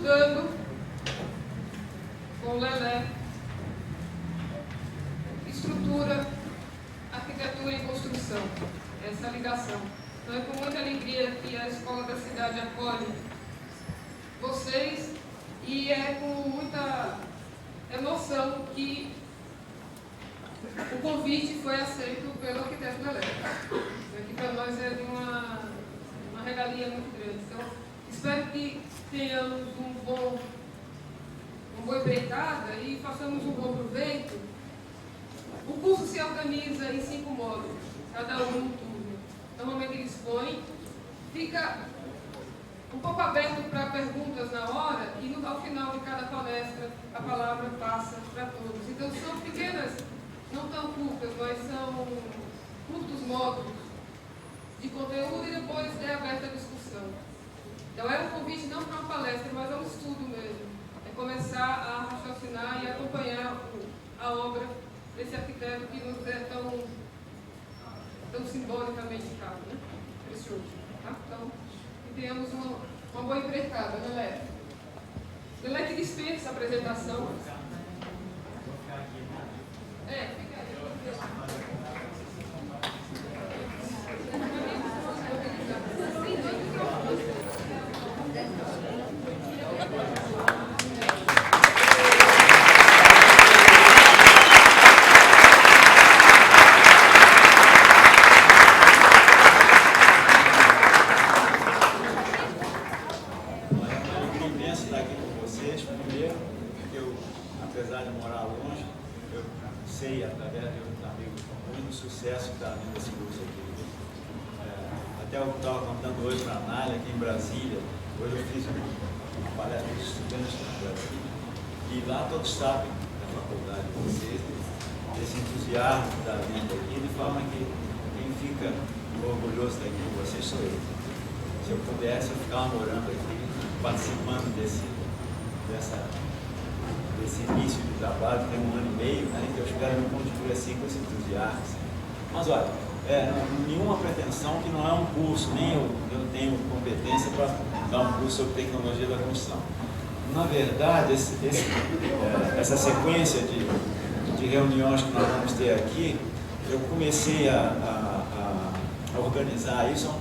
estudando com o Lelé estrutura, arquitetura e construção, essa ligação. Então é com muita alegria que a Escola da Cidade acolhe vocês e é com muita emoção que o convite foi aceito pelo arquiteto Lelé. Que para nós é de uma regalia muito grande. Então, espero que tenhamos uma boa empreitada e façamos um bom proveito. O curso se organiza em 5 módulos, cada um num turno. Normalmente ele expõe, fica um pouco aberto para perguntas na hora e ao final de cada palestra a palavra passa para todos. Então são pequenas, não tão curtas, mas são curtos módulos de conteúdo e depois é aberta a discussão. Então é um convite não para uma palestra, mas é um estudo mesmo. É começar a raciocinar e acompanhar a obra desse arquiteto que nos é tão simbolicamente caro, né? Precioso. Tá? Então, que tenhamos uma boa empreitada, né, Lelé? Lelé que dispensa a apresentação. Fica aí. Até eu estava contando hoje para a Nália, aqui em Brasília. Hoje eu fiz uma palestra de estudantes de Brasília. E lá todos sabem da faculdade de vocês, desse entusiasmo da vida aqui, de forma que quem fica orgulhoso daqui com vocês sou eu. Se eu pudesse, eu ficava morando aqui, participando desse início de trabalho, tem 1 ano e meio, né, que eu espero me continuar assim com esse entusiasmo. Assim. Mas olha, nenhuma pretensão que não é um curso, nem eu tenho competência para dar um curso sobre tecnologia da construção. Na verdade, essa sequência de reuniões que nós vamos ter aqui, eu comecei a organizar isso há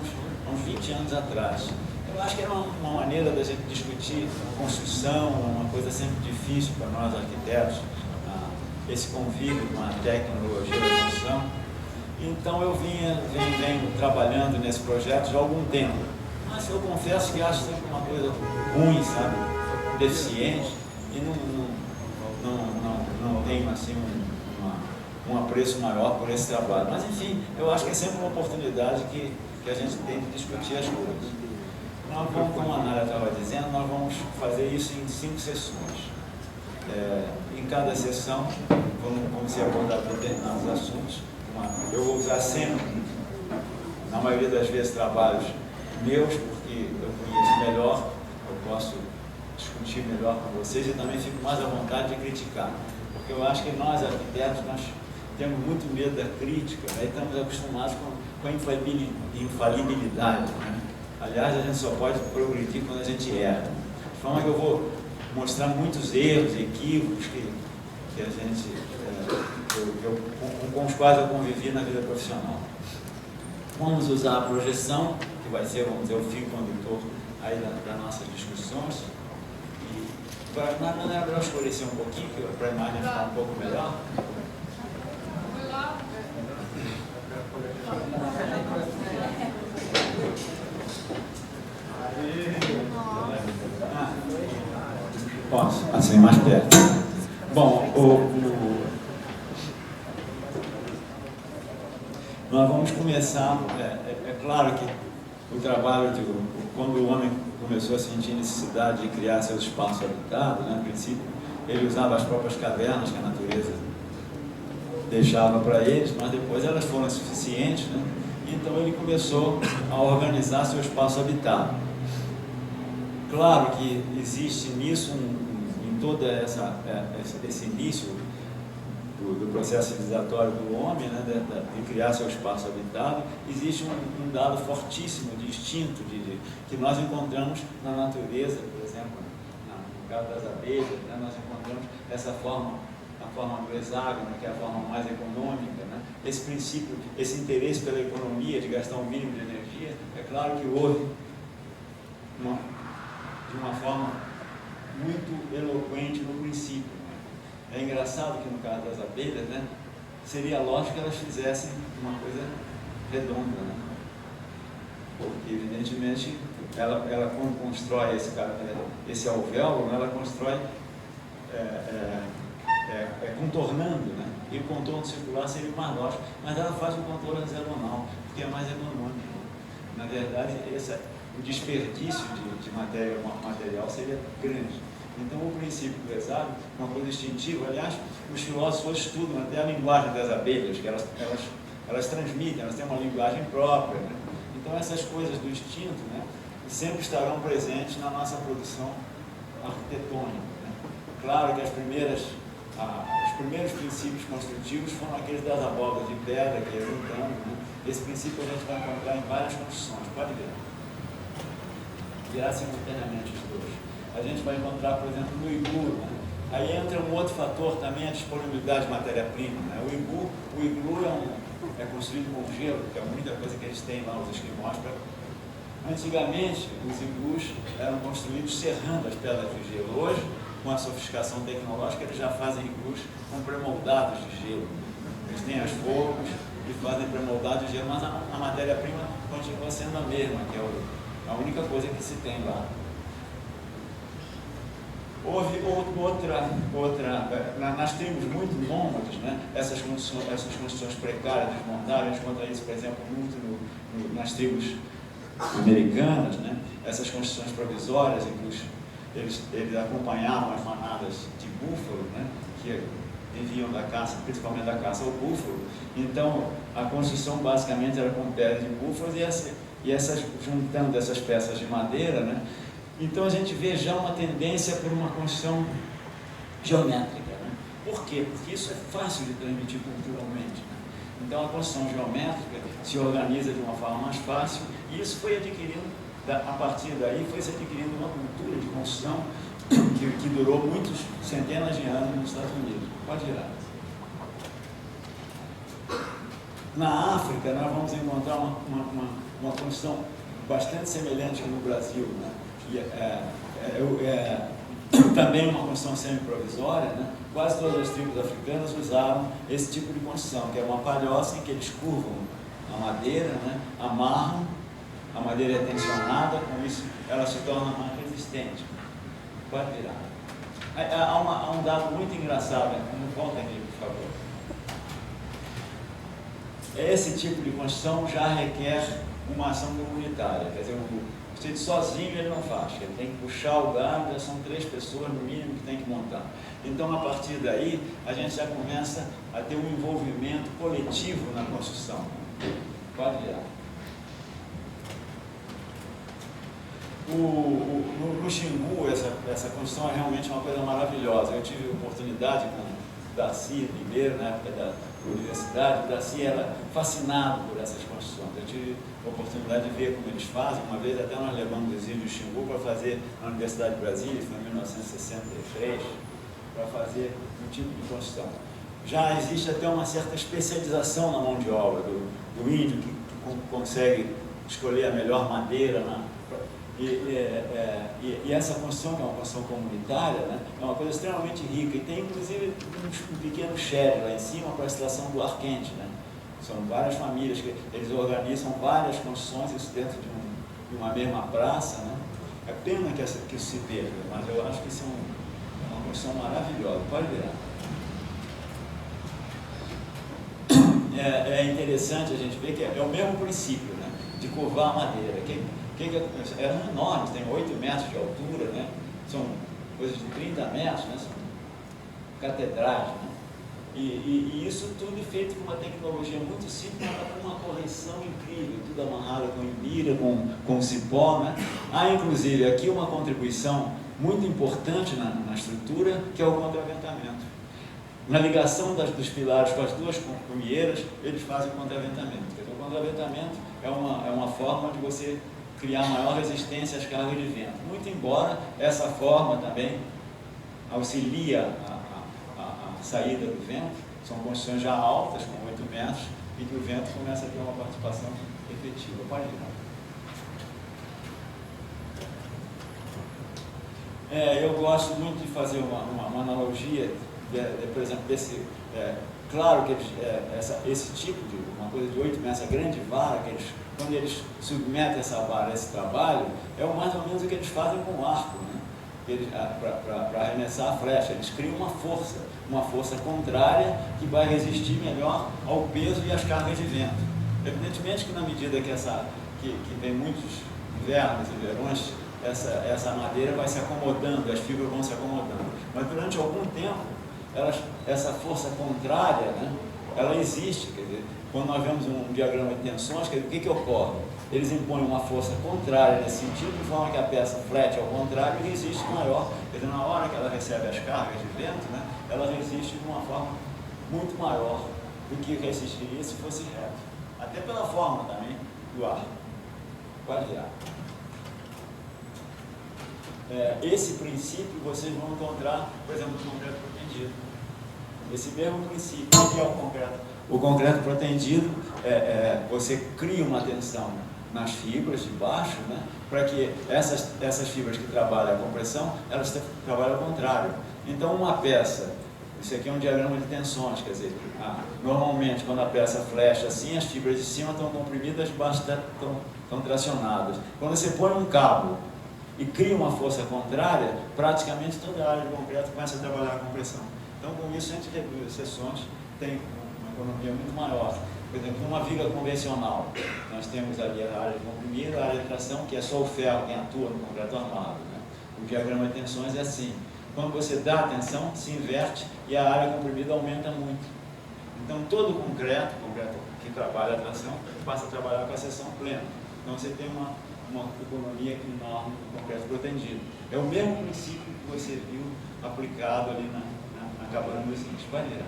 uns 20 anos atrás. Eu acho que era uma maneira da gente discutir construção, uma coisa sempre difícil para nós arquitetos, esse convívio com a tecnologia da construção. Então eu venho trabalhando nesse projeto já há algum tempo. Mas eu confesso que acho sempre uma coisa ruim, sabe? Deficiente, e não tenho assim um apreço maior por esse trabalho. Mas enfim, eu acho que é sempre uma oportunidade que a gente tem de discutir as coisas. Nós vamos, como a Nália estava dizendo, nós vamos fazer isso em 5 sessões. Em cada sessão vamos ser abordados determinados assuntos. Eu vou usar sempre, na maioria das vezes, trabalhos meus, porque eu conheço melhor, eu posso discutir melhor com vocês e também fico mais à vontade de criticar. Porque eu acho que nós, arquitetos, nós temos muito medo da crítica, né? Estamos acostumados com a infalibilidade. Né? Aliás, a gente só pode progredir quando a gente erra. De forma que eu vou mostrar muitos erros, equívocos que a gente... com os quais eu convivi na vida profissional. Vamos usar a projeção, que vai ser, vamos dizer, o fio condutor aí das nossas discussões. E não é para escurecer um pouquinho, para a imagem ficar um pouco melhor. Posso? Assim, mais perto. Bom, nós vamos começar, é claro que o trabalho, quando o homem começou a sentir necessidade de criar seu espaço habitado, né, no princípio, ele usava as próprias cavernas que a natureza deixava para eles, mas depois elas foram suficientes, né? Então ele começou a organizar seu espaço habitado. Claro que existe nisso, em todo esse início do processo civilizatório do homem, né, de criar seu espaço habitado, existe um dado fortíssimo de instinto que nós encontramos na natureza, por exemplo, caso das abelhas, né, nós encontramos essa forma, a forma do hexágono, que é a forma mais econômica, né? Esse princípio, esse interesse pela economia, de gastar o mínimo de energia, é claro que houve de uma forma muito eloquente no princípio. Né? É engraçado que no caso das abelhas, né, seria lógico que elas fizessem uma coisa redonda, né? Porque evidentemente ela quando constrói esse alvéolo, né, ela constrói contornando, né? E o contorno circular seria o mais lógico, mas ela faz o contorno hexagonal, porque é mais econômico. Na verdade, o desperdício de material seria grande. Então, o princípio do hexágono é uma coisa instintiva. Aliás, os filósofos estudam até a linguagem das abelhas, que elas transmitem, elas têm uma linguagem própria, né? Então, essas coisas do instinto, né, sempre estarão presentes na nossa produção arquitetônica, né? Claro que os primeiros princípios construtivos foram aqueles das abóbadas de pedra que iam juntando, né? Esse princípio a gente vai encontrar em várias construções, pode ver. Virar simultaneamente os dois. A gente vai encontrar, por exemplo, no iglu, né? Aí entra um outro fator também, a disponibilidade de matéria-prima, né? O iglu é construído com gelo, que é muita coisa que eles têm lá, os esquimós. Antigamente, os iglus eram construídos serrando as pedras de gelo. Hoje, com a sofisticação tecnológica, eles já fazem iglus com premoldados de gelo. Eles têm as forcas e fazem premoldados de gelo, mas a matéria-prima continua sendo a mesma, que é a única coisa que se tem lá. Houve nas tribos muito nômades, né? Essas condições precárias desmontaram. A gente encontra isso, por exemplo, muito nas tribos americanas, né? Essas condições provisórias em que eles acompanhavam as manadas de búfalo, né? Que viviam da caça, principalmente da caça ao búfalo. Então, a construção basicamente era com pedras de búfalos juntando essas peças de madeira, né? Então a gente vê já uma tendência por uma construção geométrica, né? Por quê? Porque isso é fácil de transmitir culturalmente, né? Então a construção geométrica se organiza de uma forma mais fácil e isso foi adquirindo, a partir daí foi se adquirindo uma cultura de construção que durou muitos centenas de anos nos Estados Unidos. Pode virar. Na África nós vamos encontrar uma construção bastante semelhante no Brasil, né? Também uma construção semi-provisória, né? Quase todas as tribos africanas usaram esse tipo de construção, que é uma palhoça em que eles curvam a madeira, né? Amarram, a madeira é tensionada, com isso ela se torna mais resistente. Pode virar. Há um dado muito engraçado, né? Volta aqui, por favor. Esse tipo de construção já requer uma ação comunitária, quer dizer, sozinho ele não faz, ele tem que puxar o gado, já são 3 pessoas no mínimo que tem que montar. Então, a partir daí, a gente já começa a ter um envolvimento coletivo na construção. Pode virar. No Xingu, essa construção é realmente uma coisa maravilhosa. Eu tive a oportunidade com o Darcy Ribeiro, na época da universidade. O Darcy era fascinado por essas construções. Eu tive a oportunidade de ver como eles fazem. Uma vez até nós levamos o exílio de Xingu para fazer na Universidade de Brasília, foi em 1963, para fazer um tipo de construção. Já existe até uma certa especialização na mão de obra do índio que consegue escolher a melhor madeira, né? E essa construção, que é uma construção comunitária, né, é uma coisa extremamente rica e tem inclusive um pequeno shed lá em cima para a extração do ar quente, né? São várias famílias que eles organizam várias construções, isso dentro de uma mesma praça, né? É pena que isso se perca, mas eu acho que isso é uma construção maravilhosa. Pode virar. É interessante a gente ver que é o mesmo princípio, né, de curvar a madeira. Eram enormes, tem 8 metros de altura, né? São coisas de 30 metros, né? São catedrais, né? E isso tudo feito com uma tecnologia muito simples, mas com uma correção incrível, tudo amarrado com embira, com cipó, né? Há inclusive aqui uma contribuição muito importante na estrutura, que é o contraventamento. Na ligação dos pilares com as duas cunheiras, eles fazem o contraventamento. O contraventamento é uma forma de você criar maior resistência às cargas de vento. Muito embora essa forma também auxilia a saída do vento. São construções já altas, com 8 metros, e que o vento começa a ter uma participação efetiva. Pode ir. Eu gosto muito de fazer uma analogia, por exemplo, claro que esse tipo de uma coisa de 8 metros, essa grande vara, quando eles submetem essa vara a esse trabalho, é mais ou menos o que eles fazem com o arco, né? Para arremessar a flecha. Eles criam uma força contrária que vai resistir melhor ao peso e às cargas de vento. Evidentemente que na medida que tem muitos invernos e verões, essa madeira vai se acomodando, as fibras vão se acomodando. Mas durante algum tempo, essa força contrária, né, ela existe. Quer dizer, quando nós vemos um diagrama de tensões, o que ocorre? Eles impõem uma força contrária nesse sentido, de forma que a peça flete ao contrário e resiste maior. Quer dizer, na hora que ela recebe as cargas de vento, né, ela resiste de uma forma muito maior do que resistiria se fosse reto. Até pela forma também do ar. Pode virar. Esse princípio vocês vão encontrar, por exemplo, no concreto protendido. Esse mesmo princípio, que é o concreto. O concreto protendido, você cria uma tensão nas fibras de baixo, né, para que essas fibras que trabalham a compressão, elas trabalham ao contrário. Então, uma peça, isso aqui é um diagrama de tensões, quer dizer, normalmente quando a peça flecha assim, as fibras de cima estão comprimidas, as de baixo estão tracionadas. Quando você põe um cabo e cria uma força contrária, praticamente toda a área de concreto começa a trabalhar a compressão. Então, com isso, a gente reduz as seções, tem uma economia muito maior. Por exemplo, numa viga convencional, nós temos ali a área de comprimida, a área de tração, que é só o ferro quem atua no concreto armado, né? O diagrama de tensões é assim. Quando você dá a tensão, se inverte e a área comprimida aumenta muito. Então, todo concreto que trabalha a tração, passa a trabalhar com a seção plena. Então, você tem uma economia enorme do concreto protendido. É o mesmo princípio que você viu aplicado ali na cabana dos índios. Vai virar.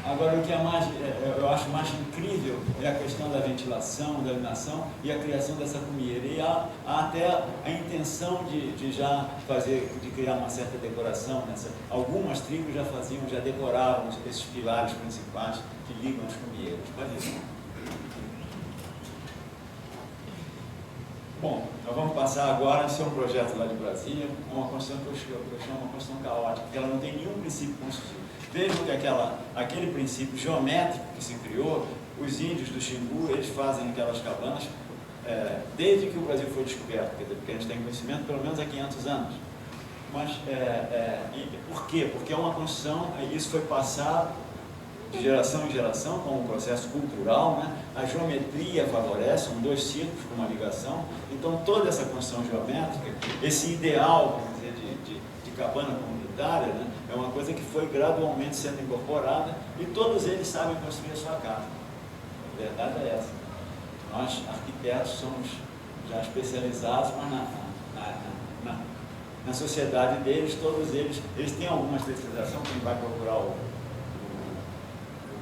Agora, o que eu acho mais incrível é a questão da ventilação, da iluminação e a criação dessa cumieira. E há até a intenção de já de criar uma certa decoração. Algumas tribos já decoravam esses pilares principais que ligam as cumieiras. Pode ir. Bom, nós vamos passar agora, esse é um projeto lá de Brasília, uma construção que eu chamo uma construção caótica, porque ela não tem nenhum princípio construtivo. Vejam que aquele princípio geométrico que se criou, os índios do Xingu, eles fazem aquelas cabanas desde que o Brasil foi descoberto, quer dizer, porque a gente tem conhecimento pelo menos há 500 anos. Mas por quê? Porque é uma construção, isso foi passado de geração em geração, como um processo cultural, né? A geometria favorece, são 2 círculos com uma ligação, então toda essa construção geométrica, esse ideal, vamos dizer, de cabana comunitária, né? É uma coisa que foi gradualmente sendo incorporada e todos eles sabem construir a sua casa. A verdade é essa. Nós, arquitetos, somos já especializados, mas na sociedade deles, todos eles têm alguma especialização. Quem vai procurar o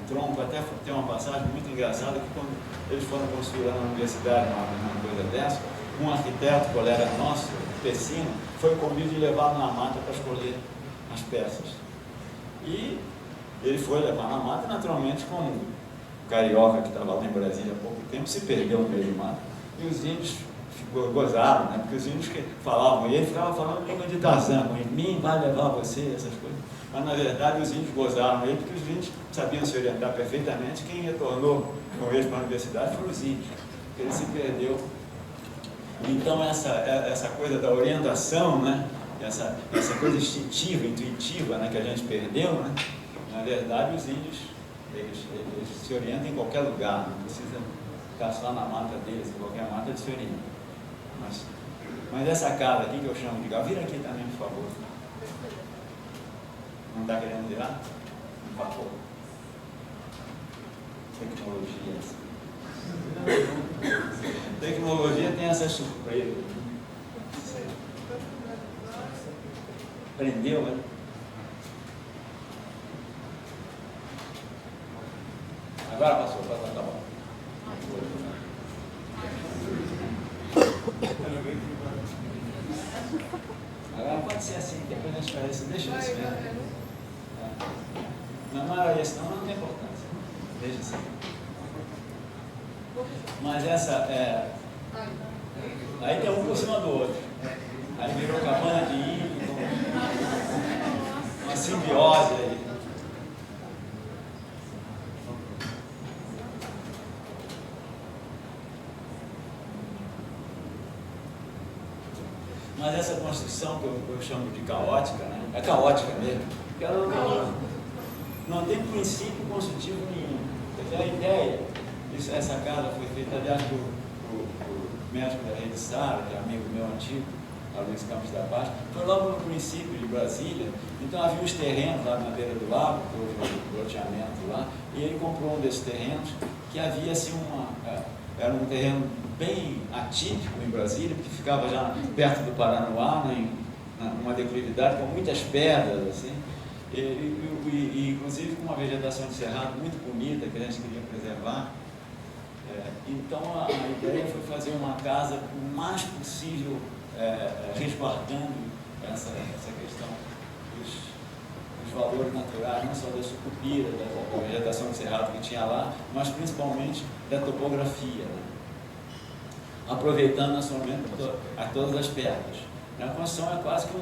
tronco, até tem uma passagem muito engraçada que quando eles foram construir lá na universidade uma coisa dessa, um arquiteto, colega nosso, Pessino, foi comigo e levado na mata para escolher as peças. E ele foi levar na mata, naturalmente, como o carioca que estava lá em Brasília há pouco tempo, se perdeu no meio do mato. E os índios gozaram, né? Porque os índios que falavam, e ele ficava falando língua de Tarzan, mim vai levar você, essas coisas. Mas, na verdade, os índios gozaram ele, porque os índios sabiam se orientar perfeitamente. Quem retornou com eles para a universidade foram os índios, porque ele se perdeu. Então, essa coisa da orientação, né? Essa coisa instintiva, intuitiva, né? Que a gente perdeu, né? Na verdade, os índios, eles se orientam em qualquer lugar, não precisa ficar só na mata deles, em qualquer mata eles se orientam. Mas essa casa aqui que eu chamo de vira aqui também, por favor. Não está querendo virar? Por favor. Tecnologia. Tecnologia tem essa surpresa. Prendeu, né? Agora passou, tá bom. Agora pode ser assim, depois a gente faz isso, deixa isso mesmo. Não era esse, não tem importância. Deixa assim. Mas essa é. Aí tem um por cima do outro. Aí virou cabana de índio, uma simbiose aí. Mas essa construção que eu chamo de caótica, né? É caótica mesmo, porque ela não tem princípio construtivo nenhum. A ideia, essa casa foi feita, aliás, por médico da Rede Sara, que é amigo meu antigo, Luiz Campos da Paz, foi logo no princípio de Brasília. Então havia os terrenos lá na beira do lago, que houve um loteamento lá, e ele comprou um desses terrenos, que havia assim era um terreno bem atípico em Brasília, porque ficava já perto do Paranoá, numa declividade com muitas pedras, assim, e inclusive com uma vegetação de cerrado muito bonita, que a gente queria preservar. Então a ideia foi fazer uma casa o mais possível resguardando essa questão dos valores naturais, não só da sucupira, da vegetação de cerrado que tinha lá, mas principalmente da topografia, né? Aproveitando naturalmente todas as pedras. A construção é quase que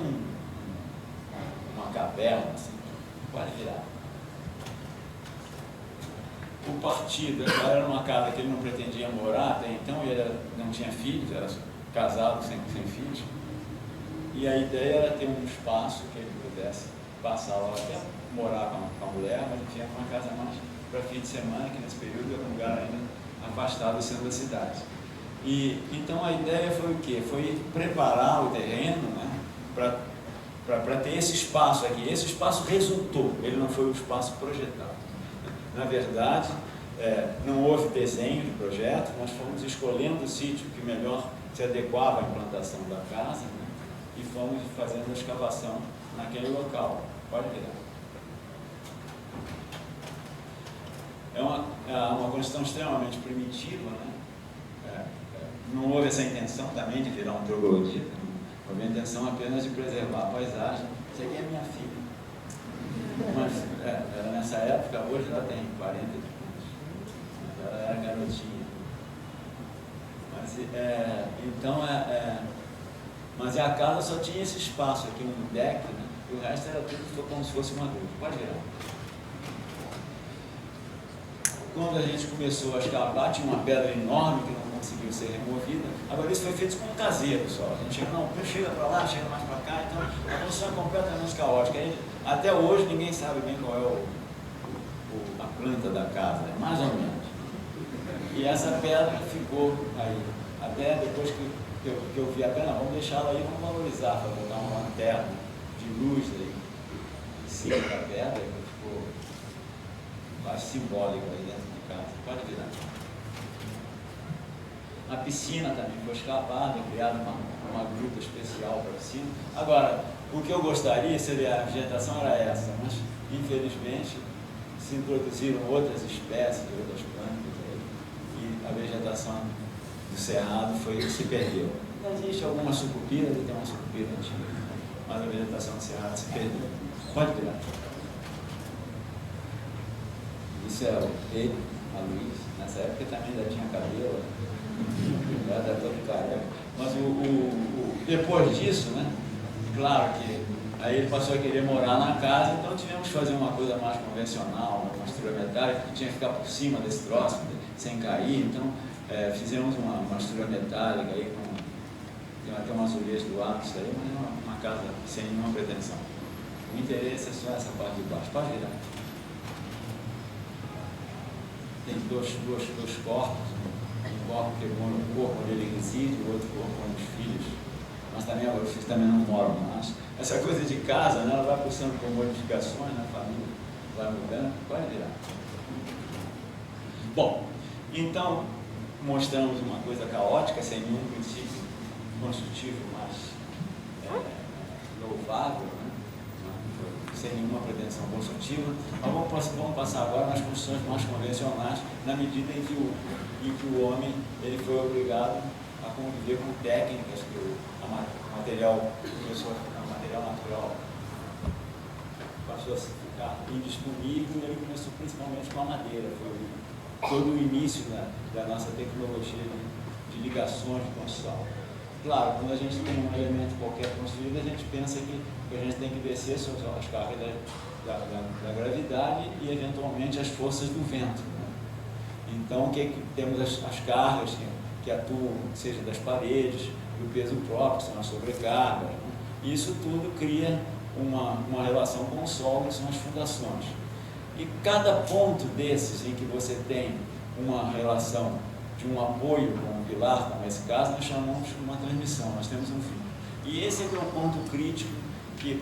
uma caverna, assim, pode virar. O partido era uma casa que ele não pretendia morar, até então ele não tinha filhos, era casado sem filhos, e a ideia era ter um espaço que ele pudesse passar lá, até morar com a mulher, mas tinha uma casa mais para fim de semana, que nesse período era um lugar ainda afastado do centro da cidade. E então a ideia foi o quê? Foi preparar o terreno, né, para ter esse espaço aqui. Esse espaço resultou, ele não foi o espaço projetado. Na verdade, não houve desenho de projeto, nós fomos escolhendo o sítio que melhor se adequava à implantação da casa, né, e fomos fazendo a escavação naquele local. Pode virar. É uma construção extremamente primitiva, né? Não houve essa intenção também de virar um troglodita, houve a intenção apenas de preservar a paisagem. Isso aqui é minha filha. Mas ela nessa época, hoje ela tem 40 anos. Ela era garotinha. Mas a casa só tinha esse espaço aqui, um deck, né? E o resto era tudo como se fosse uma gruta. Pode virar. Quando a gente começou a escavar, tinha uma pedra enorme que não conseguiu ser removida. Agora isso foi feito com um caseiro só. A gente chega para lá, chega mais para cá, então a construção é completamente caótica. Até hoje ninguém sabe bem qual é a planta da casa, mais ou menos. E essa pedra ficou aí. Até depois que eu vi a pena, vamos deixá-la aí, vamos valorizar, para botar uma lanterna de luz aí em cima da pedra, que ficou quase simbólico aí dentro de casa. Pode virar. A piscina também foi escavada, criada uma gruta especial para a piscina. Agora, o que eu gostaria seria, a vegetação era essa, mas infelizmente se introduziram outras espécies, outras plantas aí, e a vegetação do cerrado se perdeu. Existe alguma sucupira, tem uma sucupira antiga, mas a vegetação do cerrado se perdeu. Pode virar. Isso é ele, a Luiz, nessa época também ainda tinha cabelo, já está todo careca. Mas depois disso, né, claro que aí ele passou a querer morar na casa, então tivemos que fazer uma coisa mais convencional, uma estrutura metálica, que tinha que ficar por cima desse troço, sem cair, então fizemos uma estrutura metálica aí, tem até um azulejo do ápice aí, mas uma casa sem nenhuma pretensão. O interesse é só essa parte de baixo. Pode virar. Tem dois corpos, um corpo que mora no corpo onde ele reside, o outro corpo onde os filhos, mas também agora os filhos também não moram mais. Essa coisa de casa, né, ela vai passando por modificações na família, vai mudando. Pode virar. Bom, então mostramos uma coisa caótica, sem nenhum princípio construtivo mais louvável, né? Sem nenhuma pretensão construtiva. Mas vamos passar agora nas construções mais convencionais, na medida em que o homem ele foi obrigado a conviver com técnicas que a material natural passou a ficar indisponível, e ele começou principalmente com a madeira. Foi todo o início da nossa tecnologia de ligações de construção. Claro, quando a gente tem um elemento qualquer construído, a gente pensa que a gente tem que descer sobre as cargas da gravidade e, eventualmente, as forças do vento. Né? Então, temos as cargas que atuam, seja das paredes, do peso próprio, que são as sobrecargas. Né? Isso tudo cria uma relação com o solo, que são as fundações. E cada ponto desses em que você tem uma relação de um apoio com um pilar, como esse caso, nós chamamos de uma transmissão, nós temos um fio. E esse é que é o ponto crítico que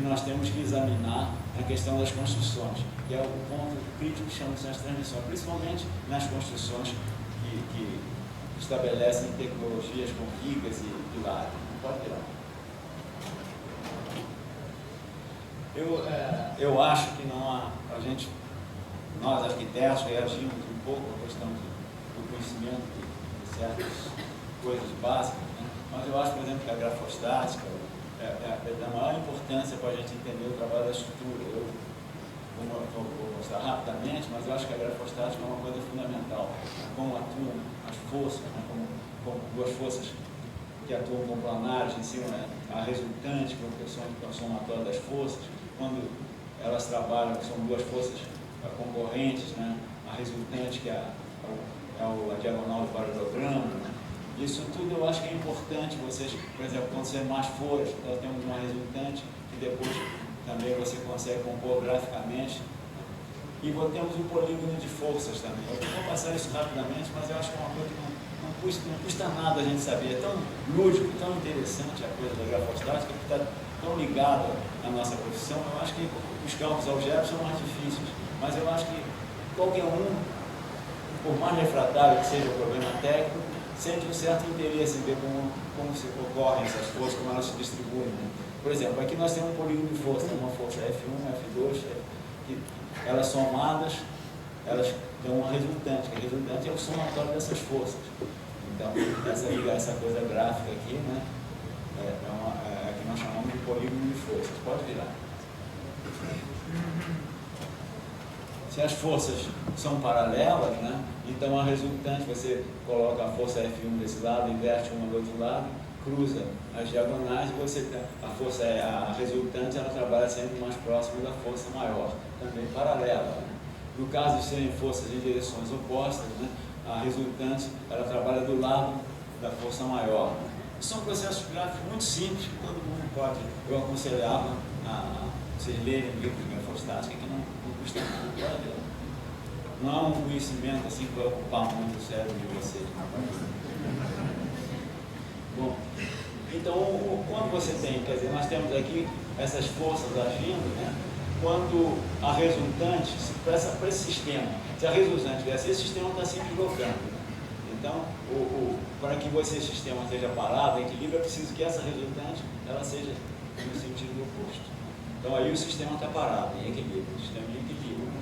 nós temos que examinar na questão das construções, que é o ponto crítico que chamamos de transmissões, principalmente nas construções que estabelecem tecnologias com vigas e pilares. Pode virar. Eu acho que não há, nós arquitetos reagimos um pouco à questão do conhecimento de certas coisas básicas, né? Mas eu acho, por exemplo, que a grafostática é da maior importância para a gente entender o trabalho da estrutura. Eu vou mostrar rapidamente, mas eu acho que a grafostática é uma coisa fundamental. Como atuam as forças, né? como duas forças que atuam com planares em cima, né? A resultante, que é uma questão de somatória das forças, quando elas trabalham, que são duas forças concorrentes, né? A resultante, que é a diagonal do paralelogramo, né? Isso tudo eu acho que é importante vocês, por exemplo, quando você mais folhas, nós temos uma resultante que depois também você consegue compor graficamente. E temos o polígono de forças também. Eu vou passar isso rapidamente, mas eu acho que é uma coisa que não custa nada a gente saber. É tão lúdico, tão interessante a coisa da grafostática, que está tão ligada à nossa profissão. Eu acho que os campos algébricos são mais difíceis, mas eu acho que qualquer um, por mais refratário que seja o problema técnico, sente um certo interesse em ver como se ocorrem essas forças, como elas se distribuem. Né? Por exemplo, aqui nós temos um polígono de força, uma força F1, F2, que elas somadas, elas dão uma resultante, que a resultante é o somatório dessas forças. Então, essa coisa gráfica aqui, né, é que nós chamamos de polígono de forças. Pode virar. Se as forças são paralelas, né, então a resultante, você coloca a força F1 desse lado, inverte uma do outro lado, cruza as diagonais, a resultante ela trabalha sempre mais próximo da força maior, também paralela. Né? No caso de serem forças em direções opostas, né, a resultante ela trabalha do lado da força maior. Né? São processos gráficos muito simples que todo mundo pode. Eu aconselhava a vocês lerem livros de grafostática que não custa nada. Não é um conhecimento assim que vai ocupar muito o cérebro de vocês. Bom, então, quando você tem, quer dizer, nós temos aqui essas forças agindo, né? Quando a resultante, para esse sistema, se a resultante vier, esse sistema está se deslocando. Né? Então, para que esse sistema esteja parado, em equilíbrio, é preciso que essa resultante ela seja no sentido oposto. Então, aí o sistema está parado, em equilíbrio, o sistema em equilíbrio. Né?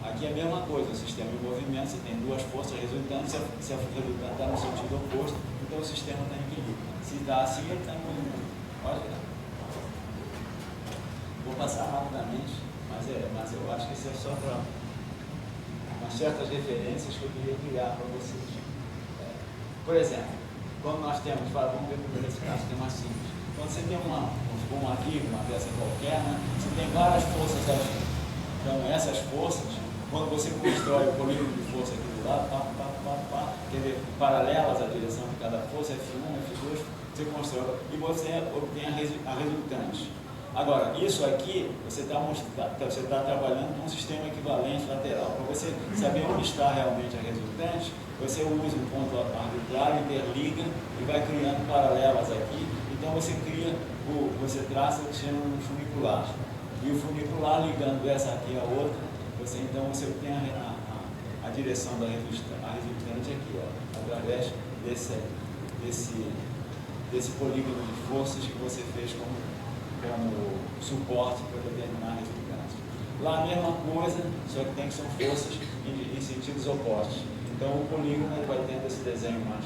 Aqui é a mesma coisa, o sistema em movimento, você tem duas forças resultantes, se a resultante está no sentido oposto, então o sistema está em equilíbrio. Se está assim, ele está em movimento. Pode ver. Vou passar rapidamente, mas eu acho que isso é só para umas certas referências que eu queria criar para vocês. Por exemplo, quando nós temos, vamos ver primeiro esse caso que é mais simples. Quando você tem uma viga, uma peça qualquer, né, você tem várias forças agindo. Então essas forças, quando você constrói o polígono de força aqui do lado, quer dizer, paralelas à direção de cada força, F1, F2, você constrói e você obtém a resultante. Agora, isso aqui, você está trabalhando com um sistema equivalente lateral. Para você saber onde está realmente a resultante, você usa um ponto arbitrário, interliga e vai criando paralelas aqui. Então você traça o que se chama um funicular. E o funicular ligando essa aqui à outra, você obtém a direção da resultante aqui, ó, através desse polígono de forças que você fez como suporte para determinar resultados. Lá a mesma coisa, só que são forças em sentidos opostos. Então o polígono vai tendo esse desenho mais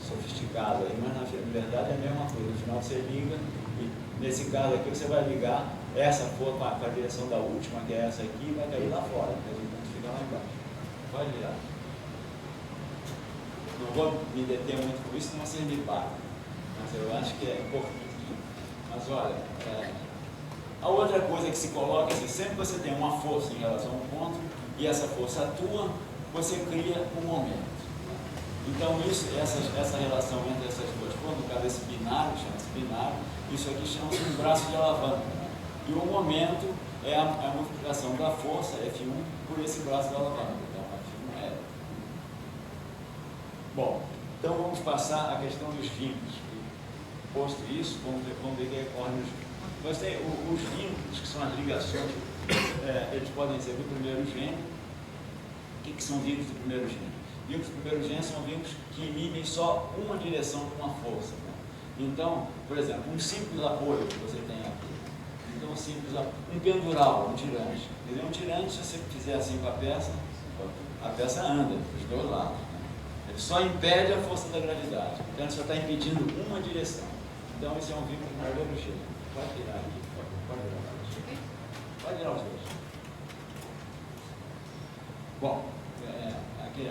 sofisticado aí, mas na verdade é a mesma coisa. No final você liga e nesse caso aqui você vai ligar essa força para a direção da última, que é essa aqui, e vai cair lá fora, o resultante fica lá embaixo. Pode virar. Não vou me deter muito com isso, senão vocês me param. Mas eu acho que é importante. Mas olha, a outra coisa que se coloca é que sempre que você tem uma força em relação a um ponto e essa força atua, você cria um momento. Então essa relação entre essas duas forças, no caso esse binário, chama-se binário, isso aqui chama-se um braço de alavanca. E o momento é a multiplicação da força, F1, por esse braço de alavanca. Então, F1 é. Bom, então vamos passar a questão dos vínculos. Posto isso, vamos ver o que ocorre nos vínculos. Nós temos os vínculos, que são as ligações, eles podem ser do primeiro gênero. O que são vínculos do primeiro gênero? Vínculos do primeiro gênero são vínculos que inibem só uma direção de uma força. Né? Então, por exemplo, um simples apoio que você tem aqui. Então, um pendural, um tirante. Um tirante, se você fizer assim com a peça anda dos dois lados. Né? Ele só impede a força da gravidade. Então, ele só está impedindo uma direção. Então, esse é um vínculo do primeiro gênero. Pode virar aqui, pode virar os dois. Pode virar os dois. Bom,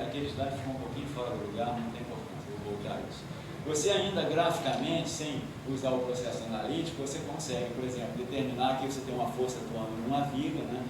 aquele slide ficou um pouquinho fora do lugar, não tem importância, vou voltar a isso. Você ainda graficamente, sem usar o processo analítico, você consegue, por exemplo, determinar que você tem uma força atuando numa viga, né?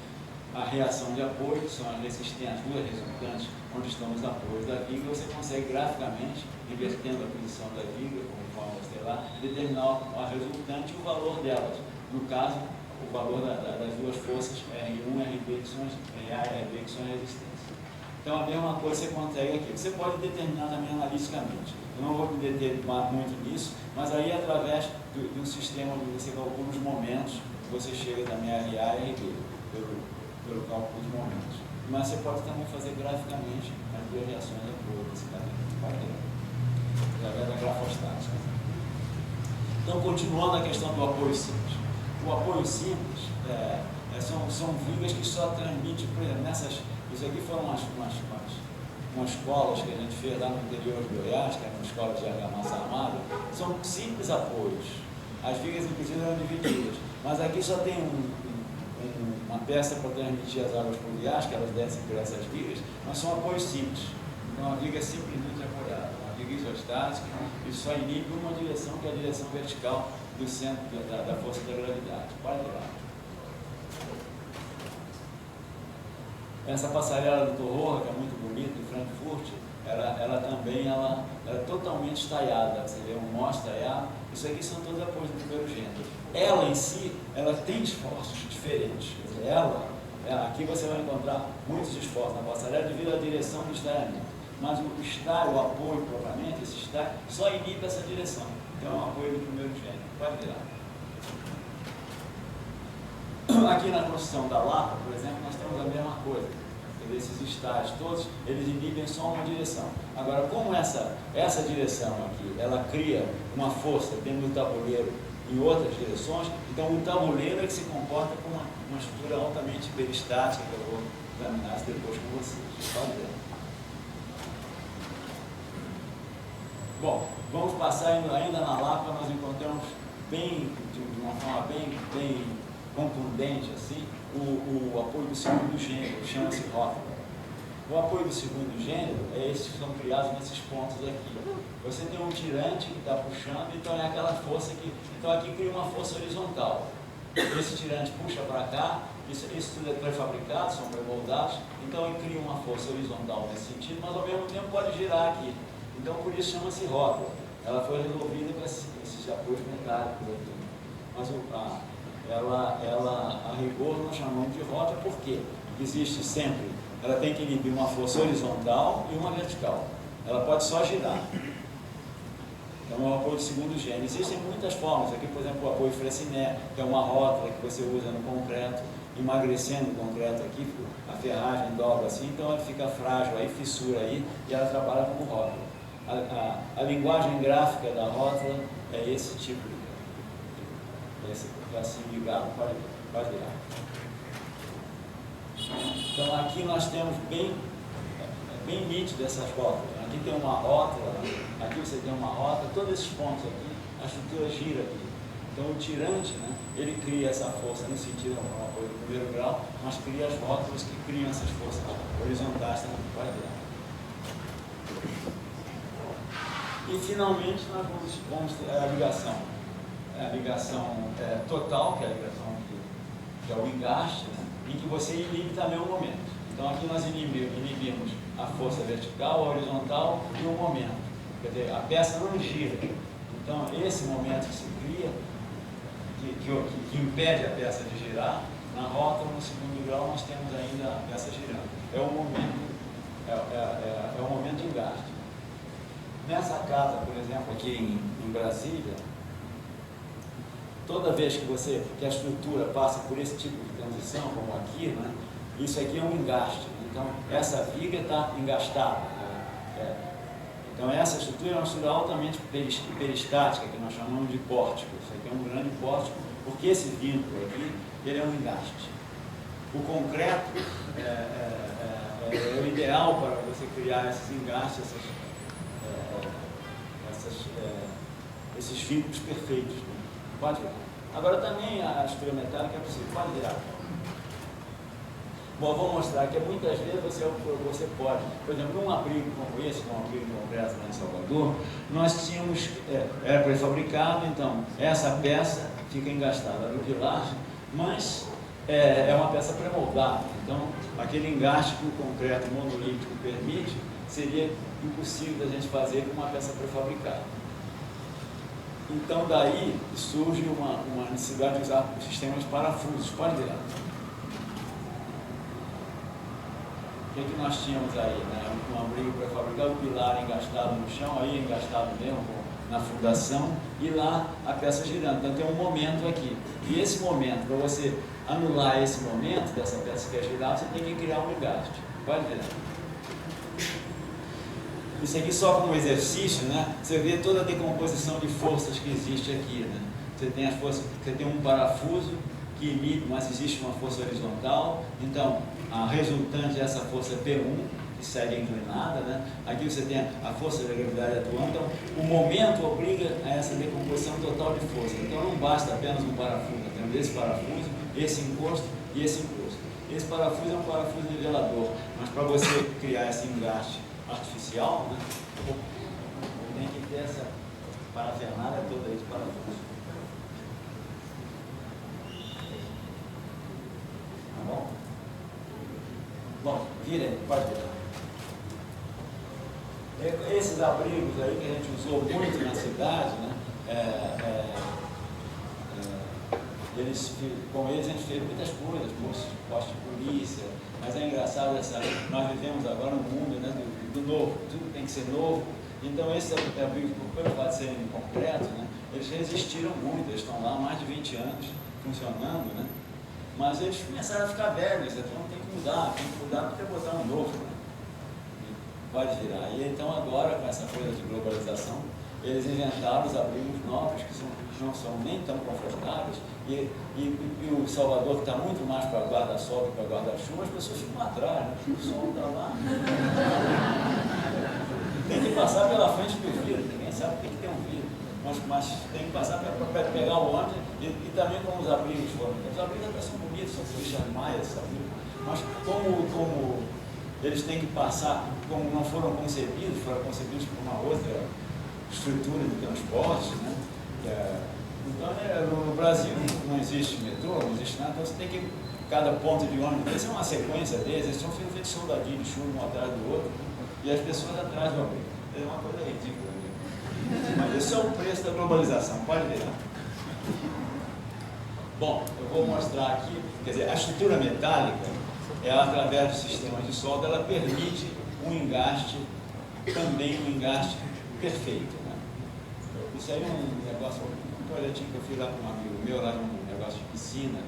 A reação de apoio, que são as resistências, as duas resultantes, onde estão os apoios da viga, você consegue graficamente, invertendo a posição da viga, conforme você lá, determinar a resultante e o valor delas. No caso, o valor das duas forças, R1 e RB, que são RA e RB, que são as resistências. Então, a mesma coisa você consegue aqui. Você pode determinar também analiticamente. Eu não vou me deter muito nisso, mas aí, através de um sistema onde você calcula os momentos, você chega também a RA e RB, pelo cálculo dos momentos. Mas você pode também fazer graficamente as duas reações de apoio, através da grafostática. Então, continuando a questão do apoio simples. O apoio simples são vigas que só transmitem, por exemplo, isso aqui foram umas escolas que a gente fez lá no interior de Goiás, que era uma escola de argamassa armada, são simples apoios. As vigas, inclusive, eram divididas. Mas aqui só tem uma peça para transmitir as águas fluviais, que elas descem por essas vigas, mas são apoios simples. Então, a viga é simplesmente apoiada. Uma viga isostática, e só inibe uma direção, que é a direção vertical do centro da força da gravidade. Pode virar. Essa passarela do Torroja, que é muito bonita, em Frankfurt, ela também é totalmente estaiada. Você vê um mostra ela. Isso aqui são todos apoios do primeiro gênero. Ela em si, ela tem esforços diferentes. Quer dizer, aqui você vai encontrar muitos esforços na passarela devido à direção do estaiamento. Mas o estar, o apoio propriamente, esse estar, só inibe essa direção. Então é um apoio do primeiro gênero. Pode virar. Aqui na construção da Lapa, por exemplo, nós temos a mesma coisa. Esses estágios todos, eles inibem só uma direção. Agora, como essa direção aqui, ela cria uma força dentro do tabuleiro em outras direções, então o tabuleiro é que se comporta como uma estrutura altamente peristática, que eu vou examinar isso depois com vocês. Pode ver. Bom, vamos passar ainda na Lapa, nós encontramos de uma forma bem contundente assim, o apoio do segundo gênero, chama-se rótula. O apoio do segundo gênero é esses que são criados nesses pontos aqui. Você tem um tirante que está puxando, então é aquela força que... Então aqui cria uma força horizontal. Esse tirante puxa para cá, isso tudo é pré-fabricado, são pré-moldados, então ele cria uma força horizontal nesse sentido, mas ao mesmo tempo pode girar aqui. Então por isso chama-se rótula. Ela foi resolvida com esses apoios metálicos aqui. Mas ela, a rigor, nós chamamos de rótula porque existe sempre, ela tem que inibir uma força horizontal e uma vertical. Ela pode só girar. Então é o apoio de segundo gênero. Existem muitas formas. Aqui, por exemplo, o apoio Freycinet, que é uma rótula que você usa no concreto, emagrecendo o concreto aqui, a ferragem dobra assim, então ela fica frágil aí, fissura aí, e ela trabalha como rótula. A linguagem gráfica da rótula é esse tipo de assim ligado, pode virar. Então aqui nós temos bem nítido essas rótulas. aqui tem uma rótula, aqui você tem uma rota, todos esses pontos aqui, a estrutura gira aqui. Então o tirante, né, ele cria essa força no sentido de uma coisa do primeiro grau, mas cria as rótulas que criam essas forças horizontais também. Vai virar. E finalmente nós vamos ter a ligação. A ligação total, que é a ligação que é o engaste, né, em que você inibe também o momento. Então aqui nós inibimos a força vertical, a horizontal e o momento. Quer dizer, a peça não gira. Então esse momento que se cria, que impede a peça de girar, na rótula, no segundo grau, nós temos ainda a peça girando. É o momento, é o momento de engaste. Nessa casa, por exemplo, aqui em Brasília, toda vez que a estrutura passa por esse tipo de transição, como aqui, né, isso aqui é um engaste. Então, essa viga está engastada. Então, essa estrutura é uma estrutura altamente peristática, que nós chamamos de pórtico. Isso aqui é um grande pórtico, porque esse vínculo aqui, ele é um engaste. O concreto é o ideal para você criar esses engastes, esses vínculos perfeitos. Né? Pode virar. Agora também a estrutura metálica é possível. Pode virar. Bom, eu vou mostrar que muitas vezes você pode, por exemplo, num abrigo como esse, num abrigo de congresso lá em Salvador, nós tínhamos, era prefabricado, então essa peça fica engastada no pilar, mas é uma peça pré-moldada. Então, aquele engaste que o concreto monolítico permite, seria impossível da gente fazer com uma peça prefabricada. Então, daí surge uma necessidade de usar sistemas de parafusos. Pode virar. O que nós tínhamos aí? Né? Um abrigo pré-fabricado, o pilar engastado no chão, aí engastado mesmo na fundação, e lá a peça girando. Então tem um momento aqui. E esse momento, para você anular esse momento dessa peça que é girada, você tem que criar um engaste. Pode virar. Isso aqui só como exercício, né? Você vê toda a decomposição de forças que existe aqui, né? Você tem as forças, você tem um parafuso que inibe, mas existe uma força horizontal. Então, a resultante dessa força é P1, que segue inclinada, né? Aqui você tem a força da gravidade atuando. Então, o momento obriga a essa decomposição total de força. Então, não basta apenas um parafuso. Temos esse parafuso, esse encosto e esse encosto. Esse parafuso é um parafuso nivelador, mas para você criar esse engaste artificial, né, tem que ter essa parafernália toda aí de parafuso. Tá bom? Bom, vira aí, pode virar. Esses abrigos aí que a gente usou muito na cidade, né, com eles a gente fez muitas coisas, poste de polícia, mas é engraçado nós vivemos agora um mundo, né, do novo, tudo tem que ser novo. Então esses abrigos, pelo fato de serem de concreto, né, eles resistiram muito, eles estão lá há mais de 20 anos funcionando, né, mas eles começaram a ficar velhos, então tem que mudar porque botar um novo, né, pode virar. E então agora, com essa coisa de globalização, eles inventaram os abrigos novos, que não são nem tão confortáveis, e o Salvador, que está muito mais para guarda-sol que para guarda-chuva, as pessoas ficam atrás, né? O sol está lá. Tem que passar pela frente do vidro, ninguém sabe o que tem um vidro, mas tem que passar para pegar o ônibus, e também como os abrigos foram. Os abrigos até são bonitos, são Richard Maia, mas como eles têm que passar, como não foram concebidos por uma outra estrutura de transporte, né? Então, no Brasil não existe metrô, não existe nada, então você tem que, cada ponto de ônibus, essa é uma sequência deles, eles são feitos soldadinhos de chuva um atrás do outro, e as pessoas atrás do abrigo. É uma coisa ridícula, né? Mas esse é o preço da globalização, pode virar. Bom, eu vou mostrar aqui, quer dizer, a estrutura metálica, ela, através dos sistemas de solda, ela permite um engaste, também um engaste perfeito, né? Isso aí é um negócio, um projetinho que eu fiz lá com um amigo meu, lá num negócio de piscina,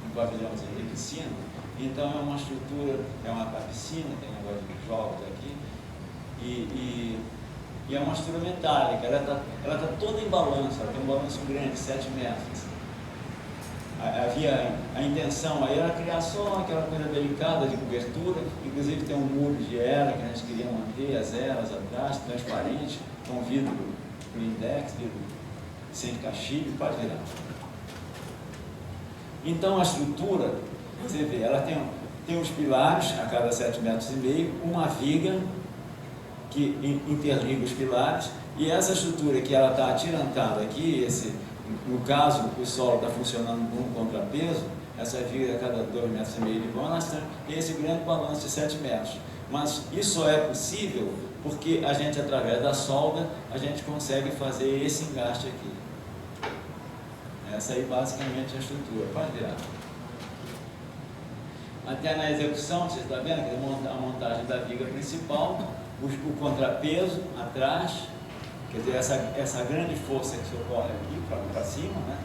um pavilhãozinho de piscina. Então é uma estrutura, é uma piscina, tem um negócio de jogos aqui, e é uma estrutura metálica, ela tá toda em balanço, ela tem um balanço grande, 7 metros. havia a intenção aí era criar só aquela coisa delicada de cobertura, inclusive tem um muro de era que a gente queria manter, as eras atrás, transparente, com vidro blindex, vidro sem caixilho, pode virar. Então a estrutura, você vê, ela tem os pilares a cada 7,5 metros, uma viga que interliga os pilares, e essa estrutura que ela está atirantada aqui, no caso o solo está funcionando com um contrapeso, essa viga a cada 2,5 metros de balanço, tem esse grande balanço de 7 metros. Mas isso só é possível porque a gente, através da solda, a gente consegue fazer esse engaste aqui. Essa aí basicamente é a estrutura. Pode virar. Até na execução, você está vendo que a montagem da viga principal, o contrapeso atrás, quer dizer, essa grande força que socorre aqui para cima, né?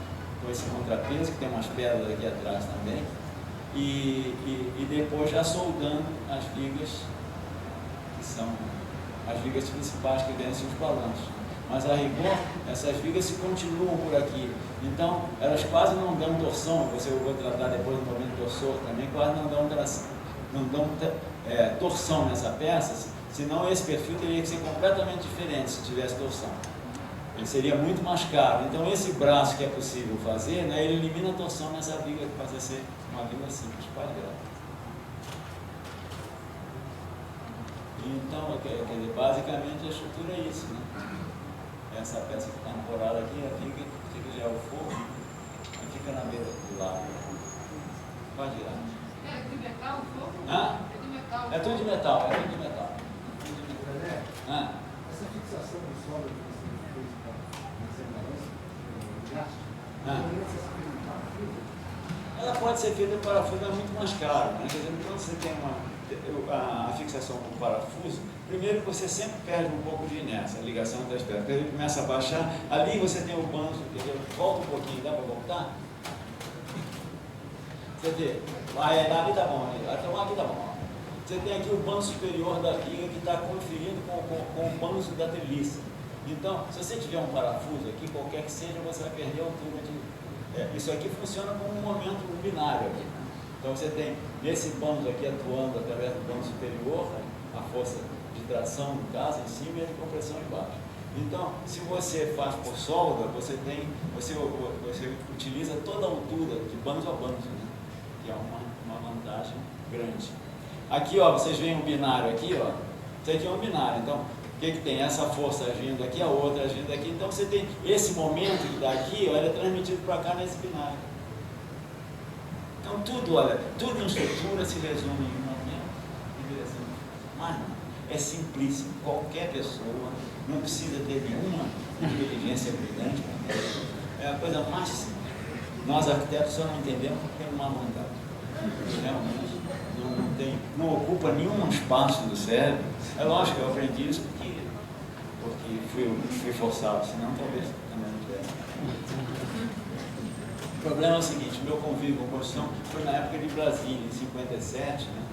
Com esse contrapeso, que tem umas pedras aqui atrás também, e depois já soldando as vigas, que são as vigas principais que vencem os balanços. Mas a rigor, essas vigas se continuam por aqui. Então, elas quase não dão torção, eu vou tratar depois do momento torsor também, quase não dão torção nessa peça, senão esse perfil teria que ser completamente diferente se tivesse torção. Ele seria muito mais caro. Então, esse braço que é possível fazer, né, ele elimina a torção nessa viga que passa a ser uma viga simples, quadrada. Então, quer dizer, basicamente a estrutura é isso, né? Essa peça que está ancorada aqui, a viga que já é o forro, e fica na beira do lado. Pode ir lá. É de metal o forro? Hã? É de metal. É tudo de metal, é tudo de metal. Essa fixação do solo que você fez nessa balança, ela pode ser feita em parafuso, mas é muito mais caro, né? Quer dizer, quando você tem a fixação com parafuso, primeiro você sempre perde um pouco de inércia, a ligação das pedras. Quando ele começa a baixar, ali você tem o banzo, volta um pouquinho, dá para voltar? Você vê, ali tá bom, aqui tá bom. Você tem aqui o banzo superior da viga que está conferindo com o banzo da treliça. Então, se você tiver um parafuso aqui, qualquer que seja, você vai perder a altura de... isso aqui funciona como um momento binário aqui. Então você tem esse banzo aqui atuando através do banzo superior, a força de tração no caso em cima e a de compressão embaixo. Então, se você faz por solda, você utiliza toda a altura de banzo a banzo, né? Que é uma vantagem grande. Aqui, ó, vocês veem um binário aqui, ó. Isso aqui é um binário. Então, o que tem? Essa força agindo aqui, a outra agindo aqui. Então, você tem esse momento que está aqui, ó, ele é transmitido para cá nesse binário. Então, tudo em estrutura se resume em um momento e direção. Mas não, é simplíssimo. Qualquer pessoa não precisa ter nenhuma inteligência brilhante. É a coisa mais simples. Nós, arquitetos, só não entendemos porque tem uma vontade. Realmente. Não ocupa nenhum espaço do cérebro. É lógico que eu aprendi isso porque fui forçado, senão talvez também não tivesse. O problema é o seguinte, meu convívio com a construção foi na época de Brasília, em 57, né?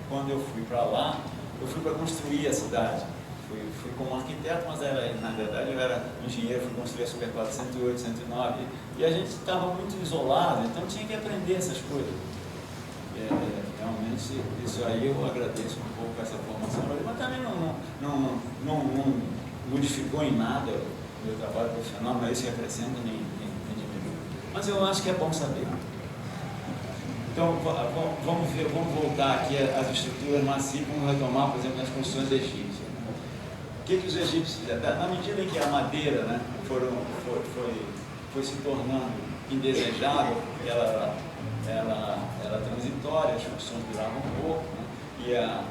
Quando eu fui para lá, eu fui para construir a cidade. Fui como arquiteto, mas na verdade eu era engenheiro, fui construir a Super 408, 109, e a gente estava muito isolado, então tinha que aprender essas coisas. Realmente, isso aí eu agradeço um pouco essa formação, mas também não modificou em nada o meu trabalho profissional, não é isso que acrescenta nem diminui. Mas eu acho que é bom saber. Então, vamos voltar aqui às estruturas massivas, vamos retomar, por exemplo, as construções egípcias. O que os egípcios fizeram? Na medida em que a madeira, né, foi se tornando indesejável, ela era transitória, as funções duravam um pouco, né? E a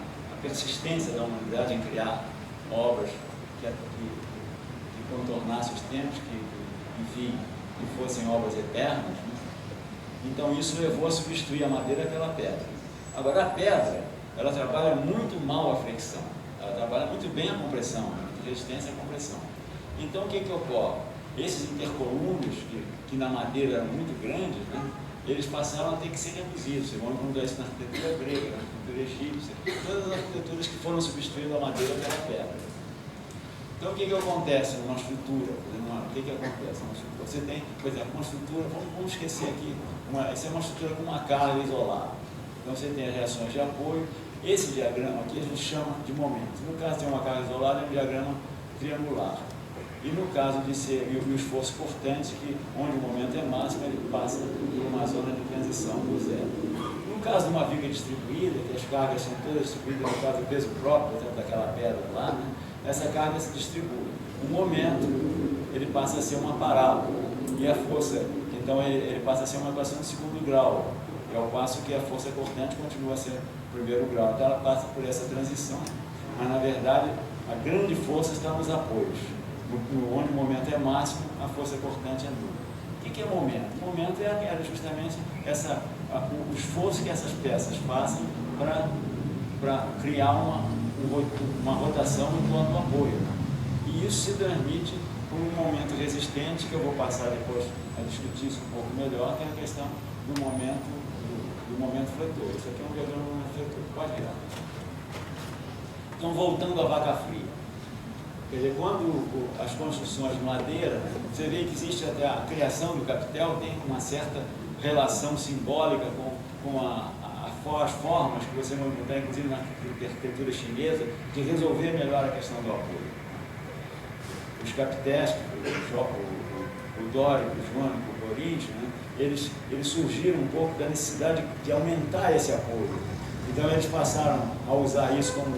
persistência da humanidade em criar obras que contornassem os tempos, que fossem obras eternas, né? Então isso levou a substituir a madeira pela pedra. Agora a pedra, ela trabalha muito mal a fricção, ela trabalha muito bem a compressão, a resistência à compressão. Então o que ocorre? Esses intercolúnios, que na madeira eram muito grandes, né? Eles passaram a ter que ser reduzidos. Vocês vão encontrar isso na arquitetura grega, na arquitetura egípcia, todas as arquiteturas que foram substituindo a madeira pela pedra. Então, o que acontece numa estrutura? O que acontece numa estrutura? Você tem, por exemplo, uma estrutura, vamos esquecer aqui, essa é uma estrutura com uma carga isolada. Então, você tem as reações de apoio. Esse diagrama aqui a gente chama de momento. No caso de uma carga isolada, é um diagrama triangular. E no caso de ser o esforço cortante, onde o momento é máximo, ele passa por uma zona de transição do zero. No caso de uma viga distribuída, que as cargas são todas distribuídas no caso do peso próprio, por exemplo, daquela pedra lá, né? Essa carga se distribui. O momento, ele passa a ser uma parábola. E a força, então ele passa a ser uma equação de segundo grau. É ao passo que a força cortante continua a ser primeiro grau. Então ela passa por essa transição. Mas na verdade, a grande força está nos apoios. Onde o momento é máximo, a força cortante é nula. O que é momento? O momento é justamente o esforço que essas peças fazem para criar uma rotação em torno do apoio. E isso se transmite por um momento resistente, que eu vou passar depois a discutir isso um pouco melhor, que é a questão do momento fletor. Isso aqui é um diagrama do momento fletor. Pode virar. Então, voltando à vaca fria. Quer dizer, quando as construções de madeira, você vê que existe até a criação do capitel, tem uma certa relação simbólica com as formas que você vai encontrar, inclusive na arquitetura chinesa, de resolver melhor a questão do apoio. Os capitéis, o dórico, o jônico, o coríntio, né, eles surgiram um pouco da necessidade de aumentar esse apoio. Então eles passaram a usar isso como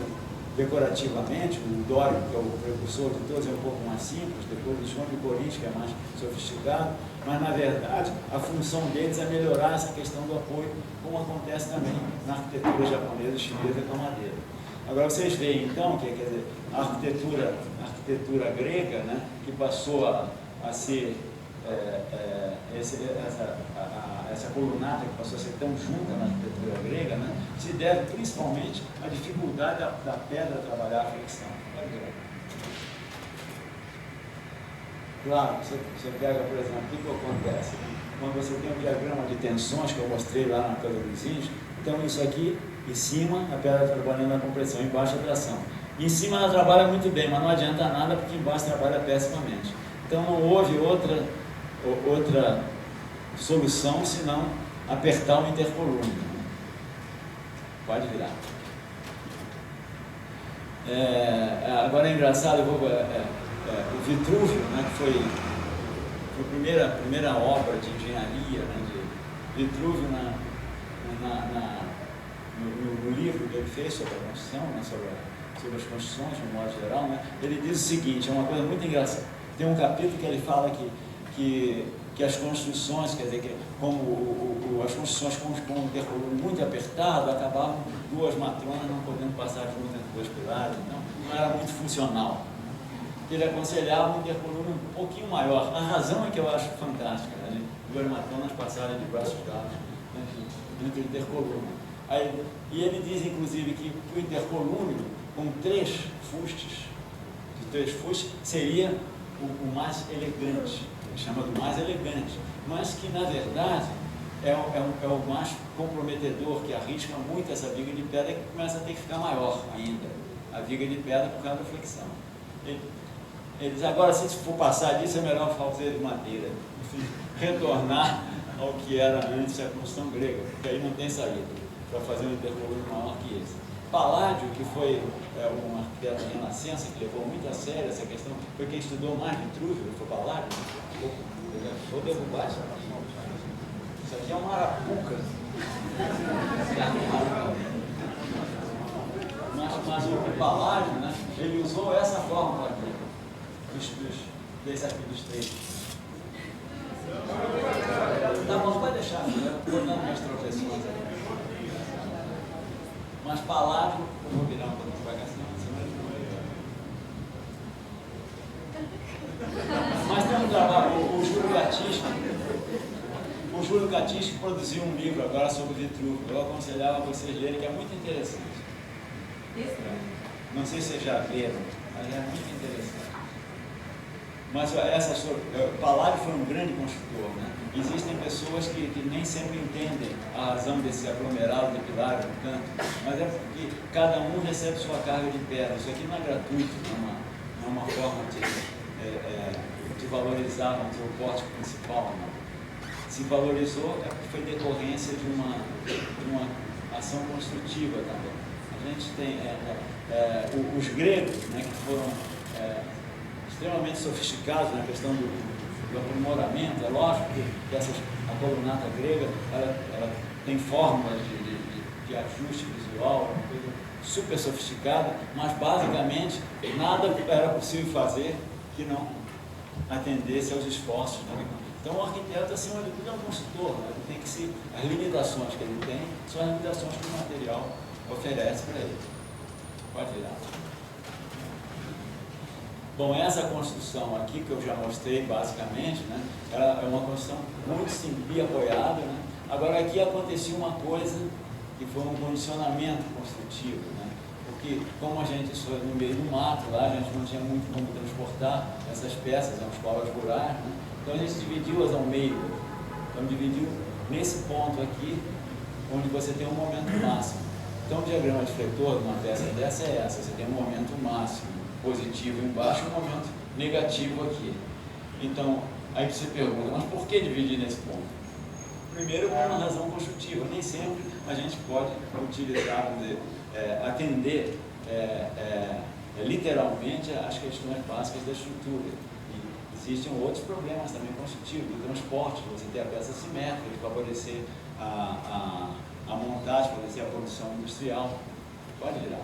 decorativamente. O dórico, que é o precursor de todos, é um pouco mais simples, depois o jônico e o coríntio, que é mais sofisticado, mas na verdade a função deles é melhorar essa questão do apoio, como acontece também na arquitetura japonesa e chinesa com a madeira. Agora vocês veem então que, quer dizer, a arquitetura grega, né, que passou a ser essa colunata que passou a ser tão junta na arquitetura grega, né, se deve principalmente à dificuldade da pedra trabalhar a fricção. Claro, você pega, por exemplo, o que acontece? Quando você tem um diagrama de tensões que eu mostrei lá na casa dos índios, então isso aqui, em cima, a pedra trabalhando na compressão, embaixo a tração. Em cima ela trabalha muito bem, mas não adianta nada porque embaixo trabalha pessimamente. Então não houve outra solução senão apertar o intercolúnico. Pode virar. Agora é engraçado, o Vitrúvio, né, que foi a primeira obra de engenharia, né, de Vitrúvio no livro que ele fez sobre a construção, né, sobre as construções, de um modo geral, né, ele diz o seguinte, é uma coisa muito engraçada. Tem um capítulo que ele fala que as construções, quer dizer, que como as construções com um intercolúnio muito apertado, acabavam duas matronas não podendo passar juntas entre dois pilares, então não era muito funcional. Ele aconselhava um intercolúnio um pouquinho maior. A razão é que eu acho fantástica, né? Duas matronas passarem de braços dados entre o intercolúnio. E ele diz, inclusive, que o intercolúnio com três fustes seria o mais elegante, ele chama do mais elegante, mas que na verdade é o mais comprometedor, que arrisca muito essa viga de pedra e que começa a ter que ficar maior ainda, a viga de pedra por causa da flexão. Ele diz, agora se for passar disso é melhor fazer de madeira, enfim, retornar ao que era antes a construção grega, porque aí não tem saída para fazer um intercolúnio maior que esse. Paládio, que foi um arquiteto renascença, que levou muito a sério essa questão, foi quem estudou mais Vitrúvio, foi Paládio. Vou derrubar isso aqui. Isso aqui é uma arapuca. Mas o Paládio, né, ele usou essa fórmula aqui, dos três. Tá bom, pode deixar, né? Vou dando minhas tropeções aqui. Mas Paládio, eu vou virar um pouco devagar, mas tem um trabalho, o Júlio Gatis produziu um livro agora sobre Vitrúvio. Eu aconselhava vocês lerem, que é muito interessante. Não sei se vocês já leram, mas é muito interessante. Mas Paládio foi um grande construtor, né? Existem pessoas que nem sempre entendem a razão desse aglomerado de pilares no canto, mas é porque cada um recebe sua carga de pedra. Isso aqui não é gratuito, não é uma forma de valorizar o seu porte principal, não. Se valorizou é porque foi decorrência de uma ação construtiva também. A gente tem os gregos, né, que foram extremamente sofisticados na questão do aprimoramento. É lógico que a colunata grega ela tem fórmulas de ajuste visual, uma coisa super sofisticada, mas basicamente nada era possível fazer que não atendesse aos esforços, né? Então o arquiteto, acima de tudo, é um consultor, né? Ele tem que se, as limitações que ele tem são as limitações que o material oferece para ele. Pode virar. Bom, essa construção aqui que eu já mostrei basicamente, né? Ela é uma construção muito simples, apoiada, né? Agora aqui acontecia uma coisa que foi um condicionamento construtivo, né? Porque como a gente foi no meio do mato, lá a gente não tinha muito como transportar essas peças, eram escolas rurais, né? Então a gente dividiu-as ao meio. Então dividiu nesse ponto aqui, onde você tem um momento máximo. Então o diagrama de Fleitor de uma peça dessa é essa, você tem um momento máximo positivo embaixo e um momento negativo aqui. Então, aí você pergunta, mas por que dividir nesse ponto? Primeiro, por uma razão construtiva. Nem sempre a gente pode utilizar, vamos dizer, atender literalmente as questões básicas da estrutura. E existem outros problemas também construtivos, do transporte, você ter a peça simétrica, de favorecer a montagem, favorecer a produção industrial. Pode virar.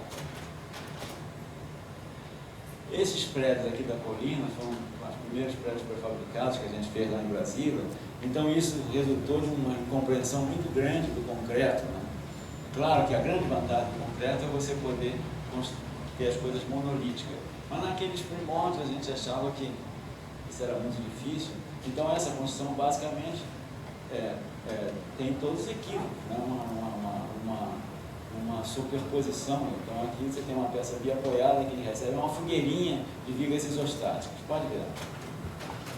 Esses prédios aqui da colina foram os primeiros prédios prefabricados que a gente fez lá em Brasília. Então isso resultou de uma compreensão muito grande do concreto, né? Claro que a grande vantagem do concreto é você poder ter as coisas monolíticas. Mas naqueles primórdios a gente achava que isso era muito difícil. Então essa construção basicamente tem todos os equívocos, né? Uma superposição. Então aqui você tem uma peça biapoiada que recebe uma fogueirinha de vigas isostáticas. Pode ver.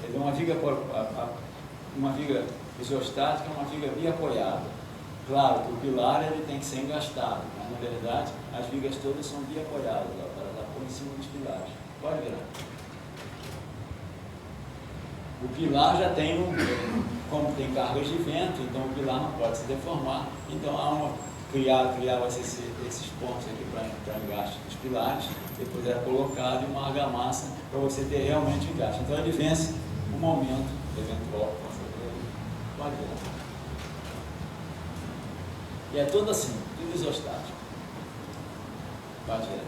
Quer dizer, uma viga isostática é uma viga biapoiada. Claro que o pilar ele tem que ser engastado, mas na verdade as vigas todas são biapoiadas, ela põe em cima dos pilares. Pode ver. O pilar já tem como tem cargas de vento, então o pilar não pode se deformar. Então criava-se esses pontos aqui para engaste dos pilares, depois era colocado uma argamassa para você ter realmente o engaste. Então ele vence um momento eventual. Pode ver. E é tudo assim, tudo isostático. Pode ver.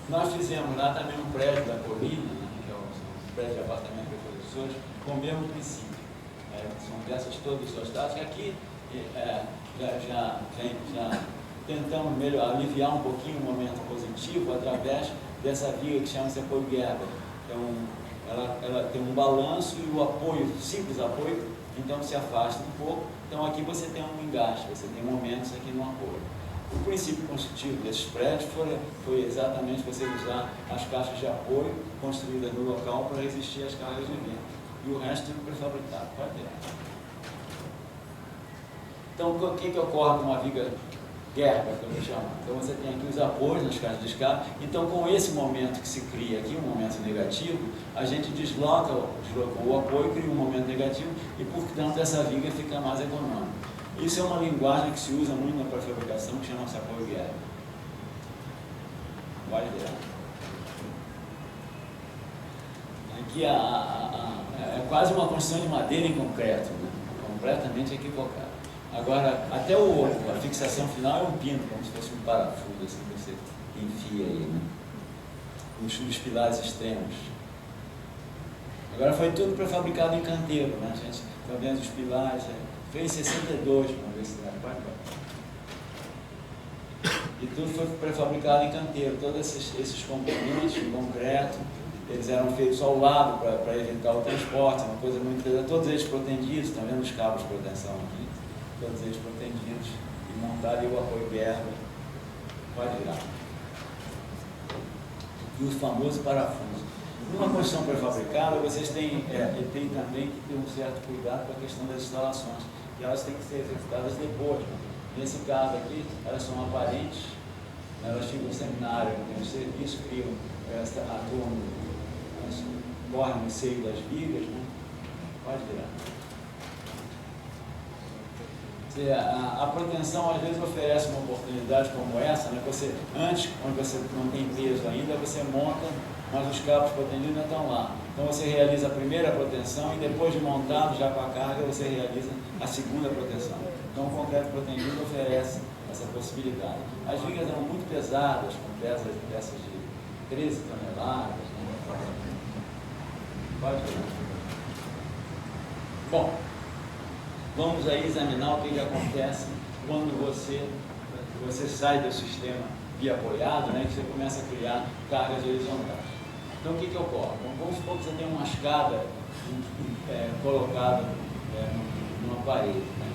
Nós fizemos lá também um prédio da colina, né, que é um prédio de apartamento para professores, com o mesmo princípio. São peças todas isostáticas. Aqui já tentamos aliviar um pouquinho o momento positivo através dessa viga que chama-se apoio Gerber. Então, ela tem um balanço e o apoio, simples apoio, então se afasta um pouco. Então aqui você tem um engaste, você tem momentos aqui no apoio. O princípio constitutivo desses prédios foi exatamente você usar as caixas de apoio construídas no local para resistir às cargas de vento. E o resto tudo prefabricado. Pode ver. Então, o que ocorre com uma viga Gerber, que eu me chamo? Então, você tem aqui os apoios nas caixas de escape. Então, com esse momento que se cria aqui, um momento negativo, a gente deslocou o apoio, cria um momento negativo e, portanto, essa viga fica mais econômica. Isso é uma linguagem que se usa muito na prefabricação, que chama-se apoio Gerber. Pode ver. Aqui é quase uma construção de madeira em concreto, né? Completamente equivocada. Agora, até a fixação final é um pino, como se fosse um parafuso, assim, que você enfia aí, né? Nos pilares extremos. Agora foi tudo prefabricado em canteiro, né? A gente está vendo os pilares, fez 62 para ver se dá. E tudo foi prefabricado em canteiro, todos esses componentes de concreto, eles eram feitos ao lado para evitar o transporte, uma coisa muito interessante. Todos eles protendidos, estão vendo os cabos de proteção aqui? Todos eles protendidos e montado e o apoio Gerber. Pode virar. E o famoso parafuso. Numa construção prefabricada, vocês têm também que ter um certo cuidado com a questão das instalações, e elas têm que ser executadas depois. Nesse caso aqui, elas são aparentes, elas ficam sempre na área do serviço, atuam, correm no seio das vigas, né? Pode virar. A proteção às vezes oferece uma oportunidade como essa, né? Você, antes, quando você não tem peso ainda, você monta, mas os cabos protendidos ainda estão lá. Então você realiza a primeira proteção e depois de montado já com a carga, você realiza a segunda proteção. Então o concreto protendido oferece essa possibilidade. As vigas eram muito pesadas, com peças de 13 toneladas. Né? Pode ver. Bom, vamos aí examinar o que acontece quando você sai do sistema biapoiado, né, que você começa a criar cargas horizontais. Então o que ocorre? Então, vamos supor que você tem uma escada colocada numa parede. Né?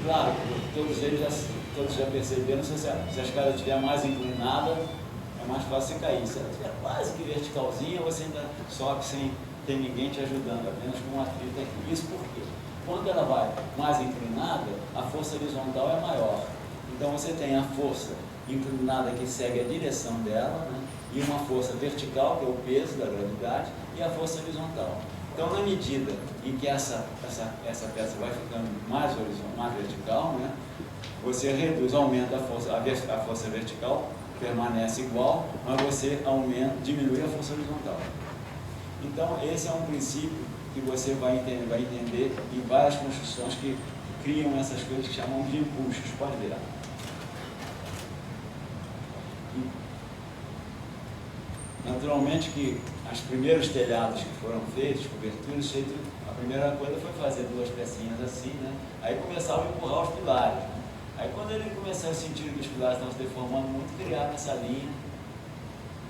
Claro, todos já perceberam, se a escada estiver mais inclinada, é mais fácil você cair. Se ela estiver quase que verticalzinha, você ainda sobe sem ter ninguém te ajudando, apenas com um atrito aqui. Isso por quê? Quando ela vai mais inclinada, a força horizontal é maior. Então você tem a força inclinada que segue a direção dela, né? E uma força vertical, que é o peso da gravidade, e a força horizontal. Então, na medida em que essa peça vai ficando mais horizontal, mais vertical, né? Você reduz, aumenta a força vertical, permanece igual, mas você diminui a força horizontal. Então, esse é um princípio que você vai entender em várias construções que criam essas coisas que chamam de impulsos. Pode virar. Naturalmente que os primeiros telhados que foram feitos, coberturas, a primeira coisa foi fazer duas pecinhas assim, né? Aí começavam a empurrar os pilares. Né? Aí quando ele começou a sentir que os pilares estavam se deformando muito, criaram essa linha.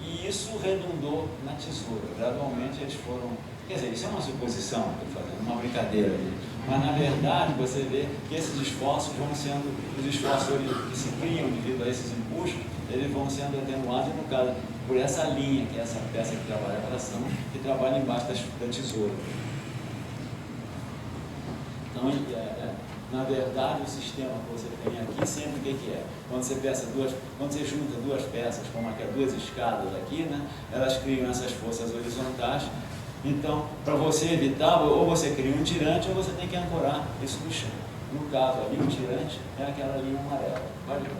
E isso redundou na tesoura. Gradualmente eles foram... Quer dizer, isso é uma suposição, estou fazendo uma brincadeira ali. Mas na verdade você vê que esses esforços vão sendo, os esforços que se criam devido a esses impulsos, eles vão sendo atenuados, no caso, por essa linha, que é essa peça que trabalha a tração, que trabalha embaixo da tesoura. Então, na verdade, o sistema que você tem aqui, sempre o que é? Quando você junta duas peças, como aqui, duas escadas aqui, né, elas criam essas forças horizontais. Então, para você evitar, ou você cria um tirante, ou você tem que ancorar isso no chão. No caso ali, o tirante é aquela linha amarela. Pode ver.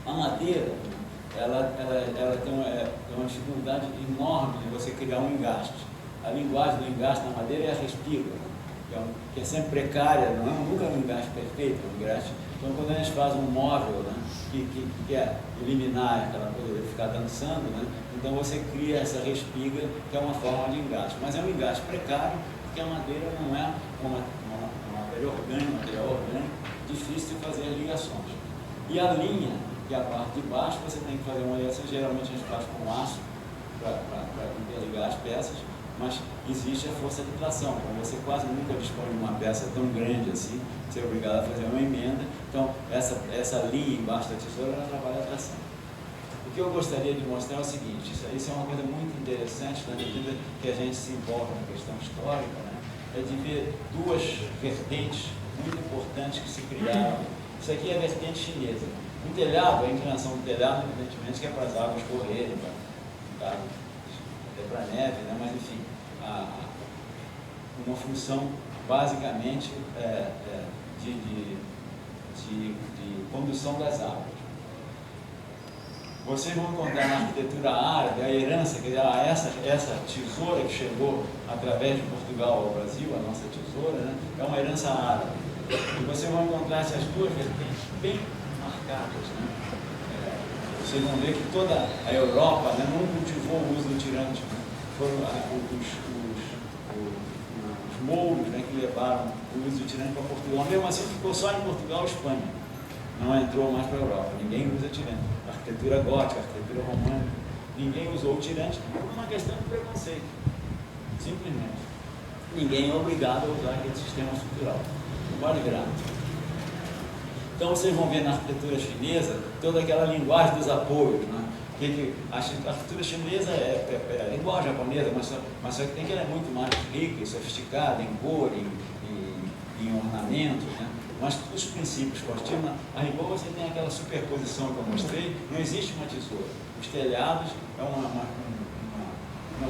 A madeira, ela tem uma dificuldade enorme de você criar um engaste. A linguagem do engaste na madeira é a respiga, que é sempre precária, nunca é um engaste perfeito, é um engaste. Então, quando a gente faz um móvel, né, que quer eliminar aquela coisa de ficar dançando, né, então você cria essa respiga, que é uma forma de engaste. Mas é um engaste precário, porque a madeira não é uma material orgânico, difícil de fazer ligações. E a linha, que é a parte de baixo, você tem que fazer uma ligação, geralmente a gente faz com aço, para interligar as peças, mas existe a força de tração, como você quase nunca dispõe de uma peça tão grande assim, você é obrigado a fazer uma emenda. Então, essa linha embaixo da tesoura, ela trabalha a tração. O que eu gostaria de mostrar é o seguinte, isso é uma coisa muito interessante na medida que a gente se envolve na questão histórica, né? É de ver duas vertentes muito importantes que se criaram. Isso aqui é a vertente chinesa. O telhado, a inclinação do telhado, evidentemente, que é para as águas correrem, até para a neve, né? Mas enfim, uma função basicamente de condução das águas. Vocês vão encontrar na arquitetura árabe a herança, que essa tesoura que chegou através de Portugal ao Brasil, a nossa tesoura, né? É uma herança árabe. E vocês vão encontrar essas duas vertentes bem marcadas, né? Vocês vão ver que toda a Europa, né, não cultivou o uso do tirante. Foram os mouros, né, que levaram o uso do tirante para Portugal. Mesmo assim ficou só em Portugal e Espanha. Não entrou mais para a Europa. Ninguém usa tirante. Arquitetura gótica, arquitetura romana, ninguém usou o tirante por uma questão de preconceito. Simplesmente. Ninguém é obrigado a usar aquele sistema estrutural. Pode virar. Então vocês vão ver na arquitetura chinesa toda aquela linguagem dos apoios, né? A arquitetura chinesa é igual à japonesa, mas só que ela é muito mais rica e sofisticada em cor, em em ornamentos, né? Mas os princípios esportivos, a rigor você tem aquela superposição que eu mostrei, não existe uma tesoura. Os telhados é uma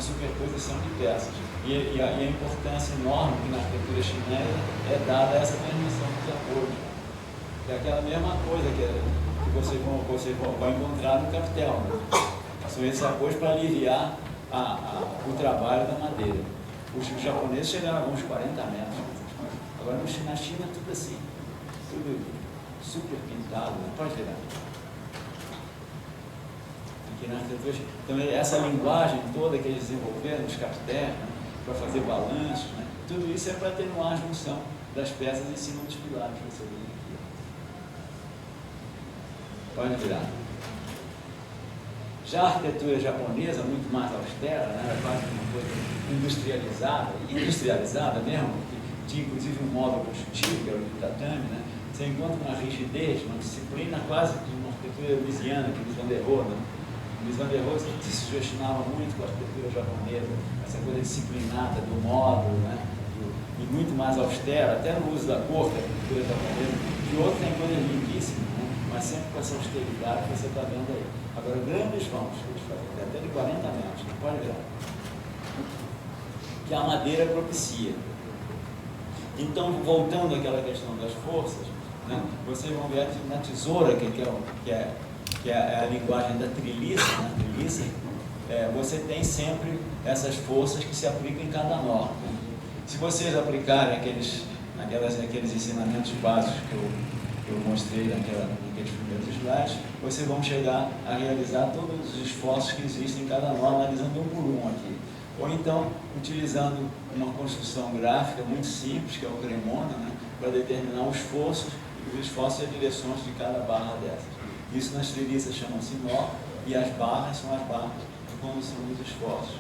superposição de peças. E a importância enorme que na arquitetura chinesa é dada a essa transmissão dos apoios. É aquela mesma coisa que você vai encontrar no capitel. Né? São esses apoios para aliviar o trabalho da madeira. Os japoneses chegaram a alguns 40 metros. Agora na China tudo assim, tudo super pintado, né? Pode virar. Aqui na arquitetura, então essa linguagem toda que eles desenvolveram, os capitéis, né? Para fazer balanços, né? Tudo isso é para atenuar a junção das peças em cima dos pilares. Você vê aqui. Pode virar. Já a arquitetura japonesa, muito mais austera, né? Era quase uma coisa industrializada mesmo, que tinha inclusive um móvel construtivo, que era o tatame, né? Você encontra uma rigidez, uma disciplina quase de uma arquitetura louisiana, que Mies van der Rohe, né? Mies van der Rohe se sugestionava muito com a arquitetura japonesa, essa coisa disciplinada do módulo, né? E muito mais austera, até no uso da cor da arquitetura japonesa, que outro tem coisas lindíssimas, né? Mas sempre com essa austeridade que você está vendo aí. Agora, grandes vãos, até de 40 metros, não pode ver, que a madeira propicia. Então, voltando àquela questão das forças, né, vocês vão ver na tesoura, que é a linguagem da treliça, né, você tem sempre essas forças que se aplicam em cada nó. Né? Se vocês aplicarem aqueles ensinamentos básicos que eu mostrei naqueles primeiros slides, vocês vão chegar a realizar todos os esforços que existem em cada nó, analisando um por um aqui. Ou então, utilizando uma construção gráfica muito simples, que é o Cremona, né, para determinar os esforços e as direções de cada barra dessas. Isso nas treliças chama-se nó, e as barras são as barras de condução dos esforços.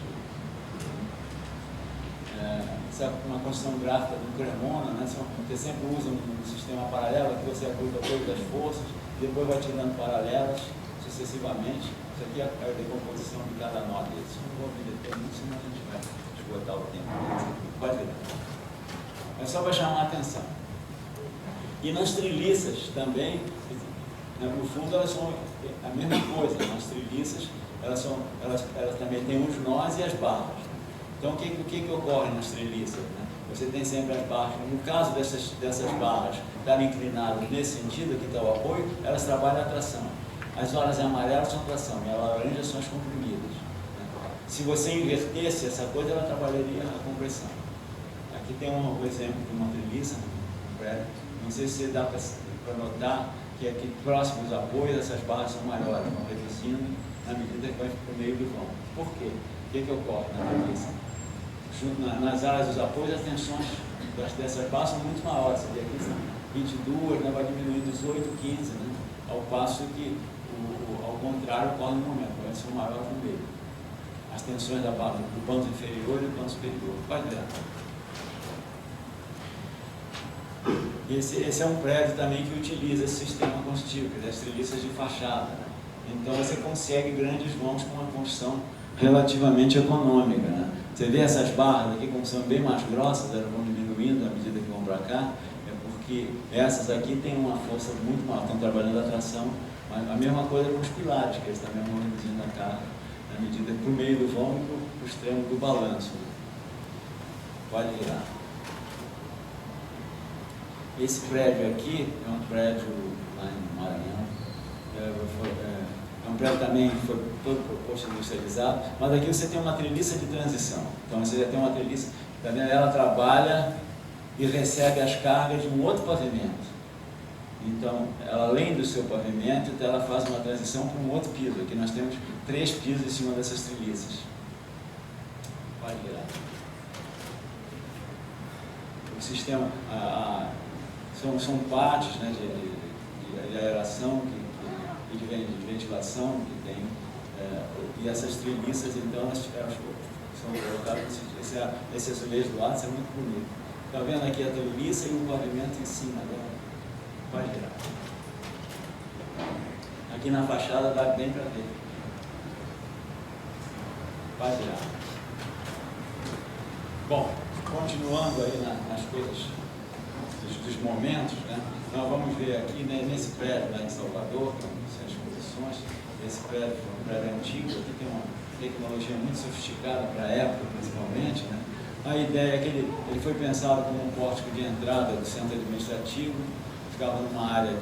Uma construção gráfica do Cremona, né, você sempre usa um sistema paralelo que você aplica todas as forças, depois vai tirando paralelas sucessivamente. Isso aqui é a decomposição de cada nó deles. Não vou me deter muito, senão a gente vai esgotar o tempo. Pode ver. É só para chamar a atenção. E nas treliças também, né, no fundo elas são a mesma coisa. Nas treliças elas também têm os nós e as barras. Então o que ocorre nas treliças? Né? Você tem sempre as barras. No caso dessas barras estarem inclinadas nesse sentido, aqui está o apoio, elas trabalham a tração. As horas amarelas são tração e as laranjas são as comprimidas. Né? Se você invertesse essa coisa, ela trabalharia a compressão. Aqui tem um exemplo de uma treliça, um prédio. Não sei se dá para notar que aqui próximo dos apoios essas barras são maiores, vão reduzindo na medida que vai para o meio do vão. Por quê? O que ocorre na treliça? Nas áreas dos apoios, as tensões dessas barras são muito maiores. Você vê aqui são 22, né? Vai diminuindo 18, 15, né? Ao passo que ao contrário, ocorre no momento, vai ser maior no meio. As tensões da barra do ponto inferior e do ponto superior. Pode ver. Esse é um prédio também que utiliza esse sistema construtivo, que é as treliças de fachada. Né? Então você consegue grandes vãos com uma construção relativamente econômica. Né? Você vê essas barras aqui, como são bem mais grossas, elas vão diminuindo à medida que vão para cá, é porque essas aqui têm uma força muito maior, estão trabalhando a tração. A mesma coisa com os pilares, que eles também vão reduzindo a carga na medida que para o meio do vão e para o extremo do balanço. Pode virar. Esse prédio aqui é um prédio lá em Maranhão. É um prédio também que foi todo proposto industrializado, mas aqui você tem uma treliça de transição. Então você já tem uma treliça, também ela trabalha e recebe as cargas de um outro pavimento. Então, ela, além do seu pavimento, ela faz uma transição para um outro piso. Aqui nós temos 3 pisos em cima dessas treliças. Pode virar. O sistema, são pátios, né, de aeração e de ventilação que tem, e essas treliças, então, elas são colocadas, esse azulejo do lado, isso é muito bonito. Está vendo aqui a treliça e o pavimento em cima dela. Pode virar. Aqui na fachada dá bem para ver. Pode virar. Bom, continuando aí nas coisas dos momentos, né? Nós vamos ver aqui, né, nesse prédio lá em Salvador, que são as exposições, esse prédio é um prédio antigo, aqui tem uma tecnologia muito sofisticada para a época, principalmente, né? A ideia é que ele foi pensado como um pórtico de entrada do centro administrativo, ficava numa área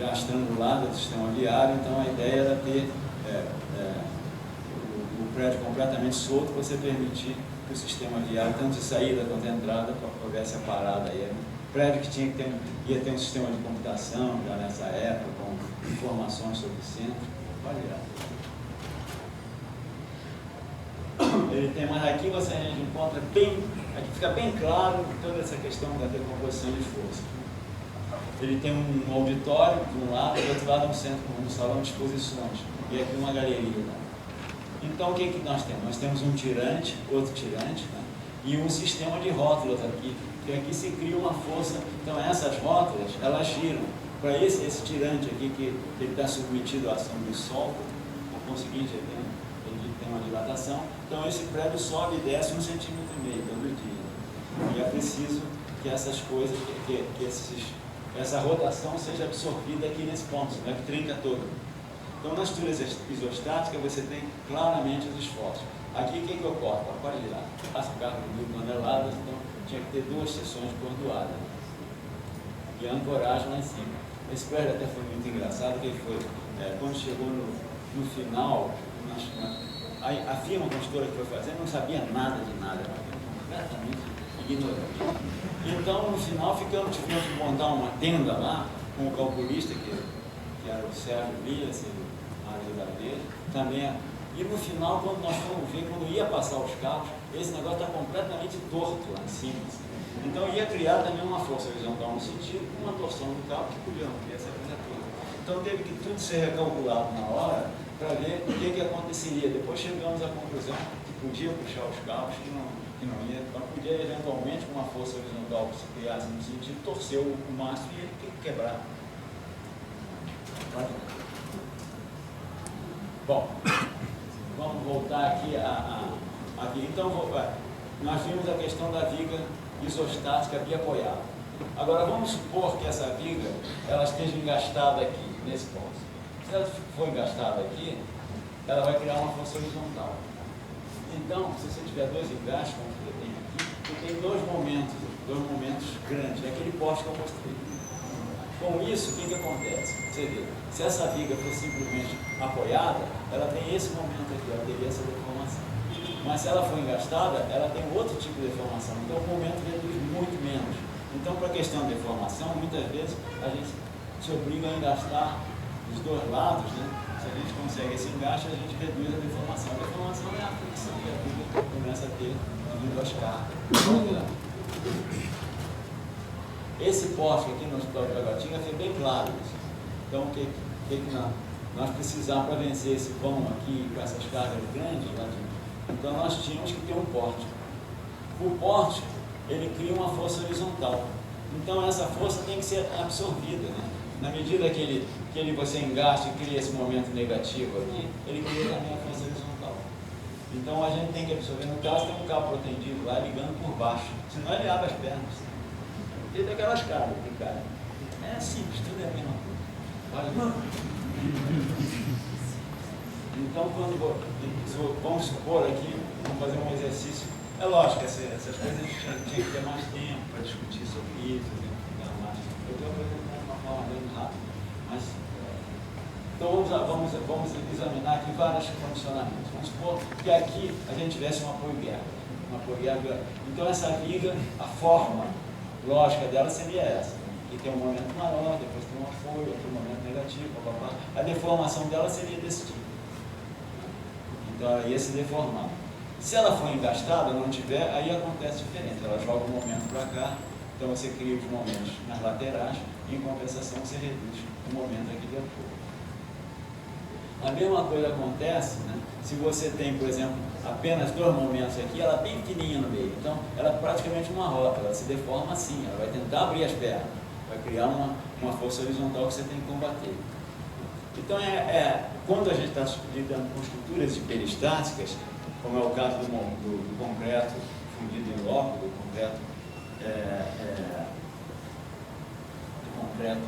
já estrangulada do sistema viário, então a ideia era ter o prédio completamente solto para você permitir que o sistema viário, tanto de saída quanto de entrada, houvesse a parada aí. Um prédio que ia ter um sistema de computação já nessa época, com informações sobre o centro. Olha. Ele tem, mas aqui a gente encontra aqui fica bem claro toda essa questão da decomposição de força. Ele tem um auditório de um lado, do outro lado um salão de exposições, e aqui uma galeria. Né? Então o que nós temos? Nós temos um tirante, outro tirante, né? E um sistema de rótulas aqui, que aqui se cria uma força. Então essas rótulas, elas giram. Para esse tirante aqui, que ele está submetido à ação do sol, com o seguinte, ele tem uma dilatação, então esse prédio sobe e desce 1,5 cm todo dia. E é preciso que essas coisas, essa rotação seja absorvida aqui nesse ponto, senão é que trinca todo. Então nas estruturas isostáticas você tem claramente os esforços. Aqui o que ocorre? Pode girar. As cargas de 1.000 toneladas, então tinha que ter 2 seções bordoadas. E a ancoragem lá em cima. Esse prédio até foi muito engraçado, que ele foi, quando chegou no final, a firma construtora que foi fazer não sabia nada de nada, era completamente ignorante. Então, no final, tivemos que montar uma tenda lá, com o calculista, que era o Sérgio Villas, e o Mário da Vez, também. E no final, quando nós fomos ver, quando ia passar os carros, esse negócio está completamente torto lá em cima. Assim. Então ia criar também uma força horizontal no sentido, uma torção do carro que podia não ter essa coisa toda. Então teve que tudo ser recalculado na hora para ver o que aconteceria. Depois chegamos à conclusão que podia puxar os carros, que não ia, então podia eventualmente com uma força horizontal que se criasse no sentido, torcer o mastro e ele ter que quebrar. Bom, vamos voltar aqui aqui. Então, nós vimos a questão da viga isostática biapoiada. Agora, vamos supor que essa viga ela esteja engastada aqui, nesse ponto. Se ela for engastada aqui, ela vai criar uma força horizontal. Então, se você tiver 2 engastes, como você tem aqui, você tem dois momentos grandes, é aquele poste que eu mostrei. Com isso, o que acontece? Você vê, se essa viga for simplesmente apoiada, ela tem esse momento aqui, ela teria essa deformação. Mas se ela for engastada, ela tem outro tipo de deformação, então o momento reduz muito menos. Então, para a questão de deformação, muitas vezes a gente se obriga a engastar os dois lados, né? Se a gente consegue esse engaste, a gente reduz a deformação. A deformação é a fricção que a viga começa a ter devido às cargas. Esse poste aqui no Hospital de Jaguatinga foi bem claro isso. Então, o que nós precisamos para vencer esse vão aqui com essas cargas grandes, então nós tínhamos que ter um pórtico. O pórtico, ele cria uma força horizontal. Então essa força tem que ser absorvida, né? Na medida que você engasta e cria esse momento negativo aqui, ele cria também a força horizontal. Então a gente tem que absorver. No caso, tem um cabo protendido lá ligando por baixo, senão ele abre as pernas. Tem daquelas cargas que caem. É simples, tudo é a mesma coisa. Olha. Então, vamos supor aqui, vamos fazer um exercício. É lógico, essas coisas tinha que ter mais tempo para discutir sobre isso. Eu estou apresentando de uma forma bem rápida. Mas, então, vamos examinar aqui vários condicionamentos. Vamos supor que aqui a gente tivesse um apoio guerra. Então, essa viga, a forma lógica dela seria essa. Que tem um momento maior, depois tem uma folha, outro momento negativo, papapá. A deformação dela seria desse tipo. Então ela ia se deformar. Se ela for engastada, não tiver, aí acontece diferente. Ela joga o momento para cá, então você cria os momentos nas laterais, e em compensação você reduz o momento aqui de apoio. A mesma coisa acontece, né, se você tem, por exemplo, apenas 2 momentos aqui, ela é bem pequenininha no meio. Então ela é praticamente uma rota, ela se deforma assim, ela vai tentar abrir as pernas, vai criar uma força horizontal que você tem que combater. Então, quando a gente está lidando com estruturas hiperestáticas, como é o caso do concreto fundido em loco, do concreto concreto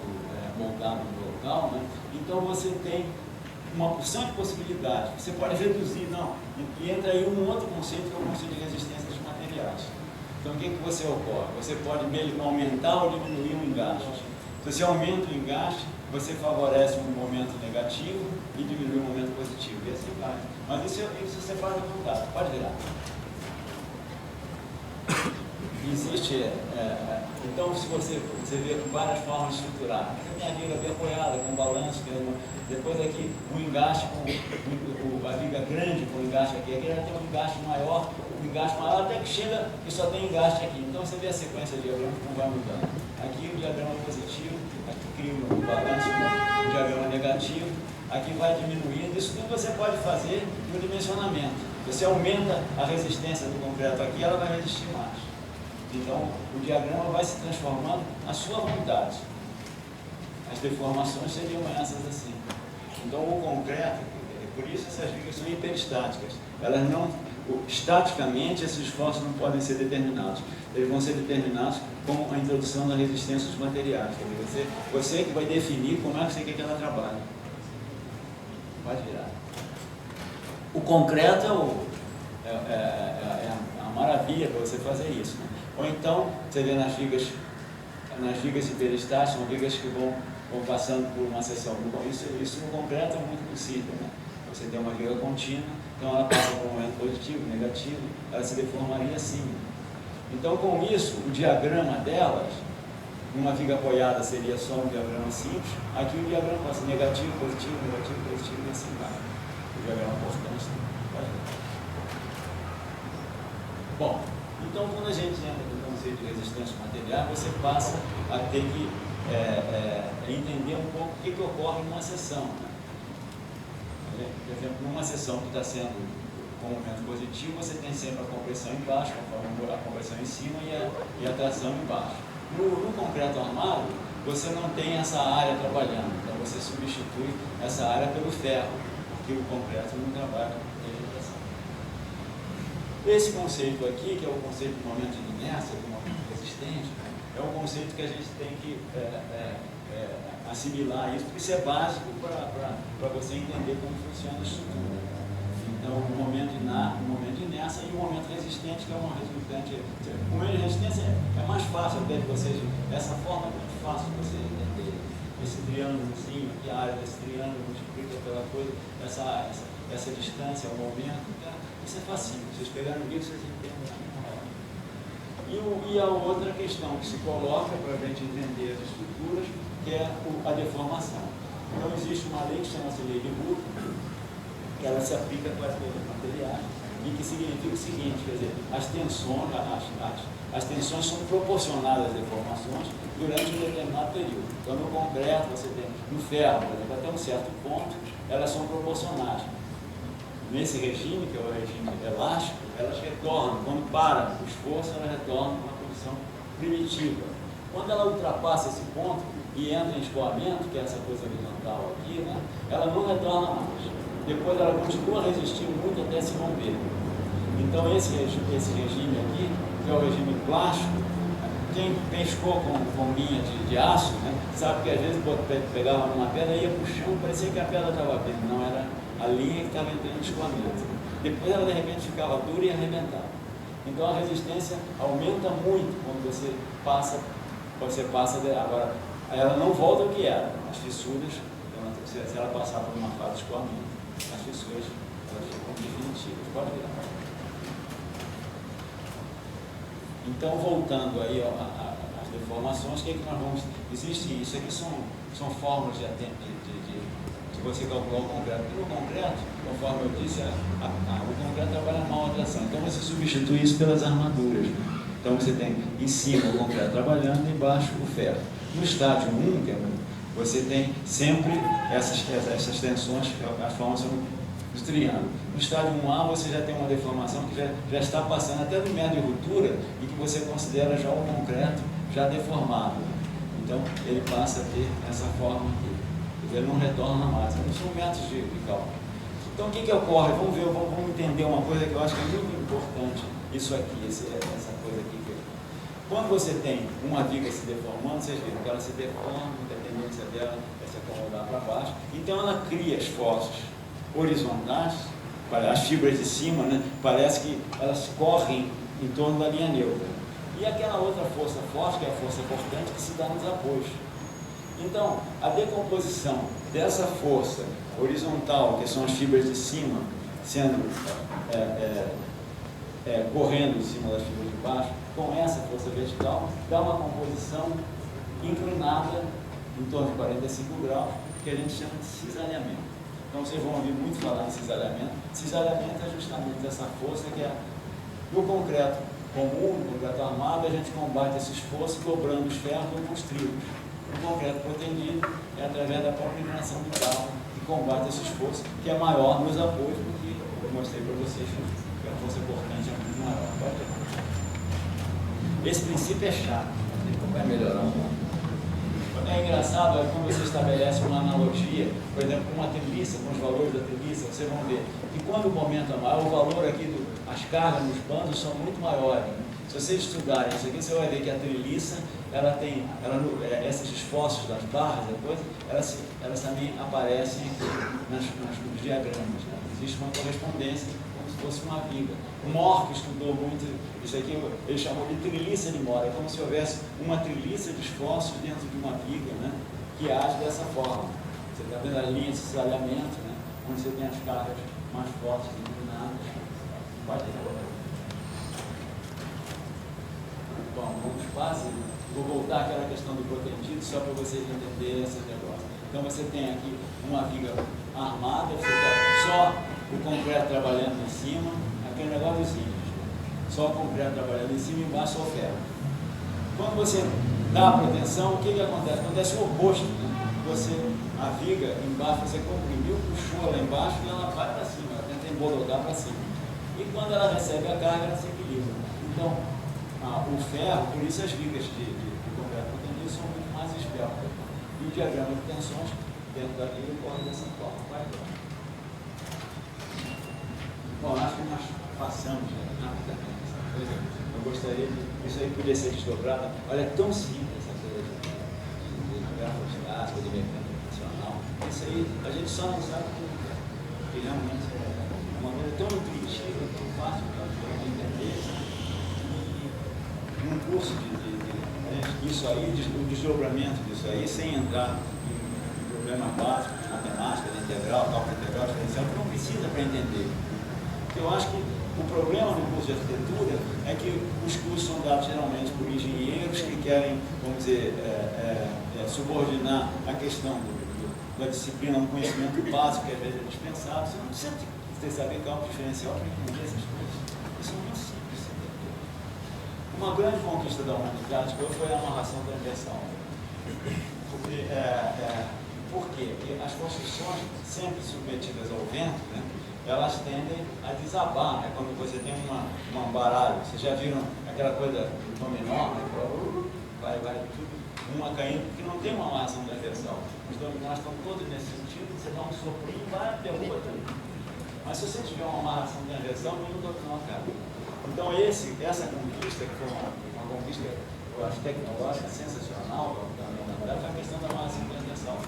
moldado no local, né? Então você tem uma porção de possibilidades. Você pode reduzir, não, e entra aí um outro conceito, que é o conceito de resistência dos materiais. Então o que você ocorre? Você pode aumentar ou diminuir o engaste. Se você aumenta o engaste, você favorece um momento negativo e diminui um momento positivo, e assim vai. Mas isso você faz à vontade, pode virar. Existe, então se você vê várias formas de estruturar, a minha viga bem apoiada, com balanço, depois aqui um engaste com a viga grande, com o engaste aqui já tem um engaste maior, até que chega e só tem engaste aqui. Então você vê a sequência de diagrama como vai mudando. Aqui o diagrama positivo, aqui cria um balanço, um diagrama negativo, aqui vai diminuindo. Isso tudo você pode fazer no dimensionamento. Você aumenta a resistência do concreto aqui, ela vai resistir mais. Então, o diagrama vai se transformando à sua vontade. As deformações seriam essas assim. Então, o concreto, por isso essas vigas são hiperestáticas. Elas não, estaticamente, esses esforços não podem ser determinados. Eles vão ser determinados com a introdução da resistência dos materiais. Quer dizer, você que vai definir como é que você quer que ela trabalhe. Pode virar. O concreto é a maravilha para você fazer isso, né? Ou então, você vê nas vigas hiperestáticas, são vigas que vão passando por uma seção. Isso no concreto é muito possível, né? Você tem uma viga contínua, então ela passa por um momento positivo, negativo, ela se deformaria assim. Então, com isso, o diagrama delas, uma viga apoiada seria só um diagrama simples, aqui o diagrama passa negativo, positivo, negativo, positivo e assim vai. O diagrama constante. Bom, então quando a gente entra no conceito de resistência material, você passa a ter que entender um pouco o que ocorre numa seção. Né? Por exemplo, numa seção que está sendo com momento positivo, você tem sempre a compressão embaixo, a compressão em cima e a tração embaixo. No concreto armado, você não tem essa área trabalhando, então você substitui essa área pelo ferro, que o concreto não trabalha com penetração. Esse conceito aqui, que é o conceito do momento de inércia, do momento resistente, é um conceito que a gente tem que assimilar isso, porque isso é básico para você entender como funciona a estrutura. Então, o momento de inércia e o momento resistente, que é uma resultante. O momento de resistência é mais fácil até de vocês, essa forma é muito fácil de você entender. Esse triângulozinho, aqui a área desse triângulo multiplica pela coisa, essa distância, o momento, isso é facinho. Vocês pegaram isso, vocês entendem. E a outra questão que se coloca para a gente entender as estruturas, que é a deformação. Então, existe uma lei que chama-se lei de Hooke, que ela se aplica para as materiais, e que significa o seguinte, quer dizer, as tensões são proporcionais às deformações durante um determinado período. Então, no concreto, você tem, no ferro, por exemplo, até um certo ponto, elas são proporcionais. Nesse regime, que é o regime elástico, elas retornam, quando para o esforço, elas retornam para uma posição primitiva. Quando ela ultrapassa esse ponto e entra em escoamento, que é essa coisa horizontal aqui, né, ela não retorna mais. Depois ela continua resistindo muito até se romper. Então esse regime aqui, que é o regime plástico, quem pescou com linha de aço, né, sabe que às vezes pegava uma pedra e ia puxando, parecia que a pedra estava abrindo, não era a linha que estava entrando em escoamento. Depois ela de repente ficava dura e arrebentava. Então a resistência aumenta muito quando você passa agora ela não volta ao que era. As fissuras, se ela passar por uma fase de escoamento, as fissuras elas ficam definitivas. Pode virar. Então, voltando aí às deformações, o que é que nós vamos... Existe isso aqui, são fórmulas de você calcular o concreto. Porque no concreto, conforme eu disse, o concreto trabalha na mal-atração. Então, você substitui isso pelas armaduras. Então, você tem em cima o concreto trabalhando e embaixo o ferro. No estágio 1, que é você tem sempre essas tensões, as formas são dos triângulos. No estágio 1A você já tem uma deformação que já está passando até do médio de ruptura e que você considera já o concreto já deformado. Então ele passa a ter essa forma aqui. Ele não retorna mais. Não são métodos de cálculo. Então o que ocorre? Vamos entender uma coisa que eu acho que é muito importante. Isso aqui, essa coisa aqui. Quando você tem uma viga se deformando, vocês viram que ela se deforma, a tendência dela é se acomodar para baixo. Então ela cria esforços horizontais, as fibras de cima, né, parece que elas correm em torno da linha neutra. E aquela outra força forte, que é a força cortante, que se dá nos apoios. Então, a decomposição dessa força horizontal, que são as fibras de cima, sendo correndo em cima das fibras de baixo, com essa força vertical, dá uma composição inclinada em torno de 45 graus, que a gente chama de cisalhamento. Então vocês vão ouvir muito falar em cisalhamento. Cisalhamento é justamente essa força que é no concreto comum, no concreto armado, a gente combate esse esforço dobrando os ferros com os trilhos. No concreto protendido é através da própria inclinação do carro que combate esse esforço, que é maior nos apoios, porque eu mostrei para vocês que a força cortante é muito maior. Esse princípio é chato, vai melhorar um pouco. É engraçado quando você estabelece uma analogia, por exemplo, com uma treliça, com os valores da treliça, vocês vão ver que quando o momento é maior, o valor aqui, as cargas nos bandos são muito maiores. Né? Se vocês estudarem isso aqui, você vai ver que a treliça, esses esforços das barras, depois, elas também aparecem aqui nos diagramas. Né? Existe uma correspondência como se fosse uma viga. O Mohr, que estudou muito isso aqui, ele chamou de treliça de Mohr. É como se houvesse uma treliça de esforços dentro de uma viga, né, que age dessa forma. Você está vendo as linhas de cisalhamento, né, onde você tem as cargas mais fortes inclinadas. Pode ir. Bom, vamos quase. Vou voltar àquela questão do protendido, só para vocês entenderem esse negócio. Então você tem aqui uma viga armada, você tem só o concreto trabalhando em cima, aquele negócio simples. Só o concreto trabalhando em cima e embaixo só o ferro. Quando você dá a proteção, o que acontece? Acontece o oposto. Né? A viga embaixo, você comprimiu, puxou ela embaixo e ela vai para cima, ela tenta embolocar para cima. E quando ela recebe a carga, ela se equilibra. Então, o ferro, por isso as vigas de concreto protendido são muito mais esbeltas. E o diagrama de tensões dentro da viga corre dessa forma. Bom, acho que nós passamos rapidamente essa coisa. Eu gostaria de. Isso aí podia ser desdobrado. Olha, é tão simples essa coisa de grafostática, de mecânica funcional. Isso aí a gente só não sabe como é. Porque realmente é uma coisa tão intuitiva, tão fácil de entender. E num curso isso aí, o desdobramento disso aí, sem entrar em problemas básicos de matemática, de integral, cálculo integral, diferencial, que não precisa para entender. Porque eu acho que o problema no curso de arquitetura é que os cursos são dados geralmente por engenheiros que querem, vamos dizer, subordinar a questão da disciplina a um conhecimento básico que às vezes é dispensável. Você não precisa ter saber cálculo diferencial para entender essas coisas. Isso é muito simples. Uma grande conquista da humanidade foi a amarração transversal. Por quê? Porque as construções sempre submetidas ao vento, né, elas tendem a desabar, né? Quando você tem um baralho. Vocês já viram aquela coisa do dominó, né? Vai tudo, uma caindo, porque não tem uma amarração transversal. Os dominós estão todos nesse sentido, você dá um soprinho e vai, derruba tudo. Mas se você tiver uma amarração transversal, nenhum dominó cai. Então essa conquista, que foi uma conquista, eu acho, tecnológica, sensacional, foi a questão da amarração transversal.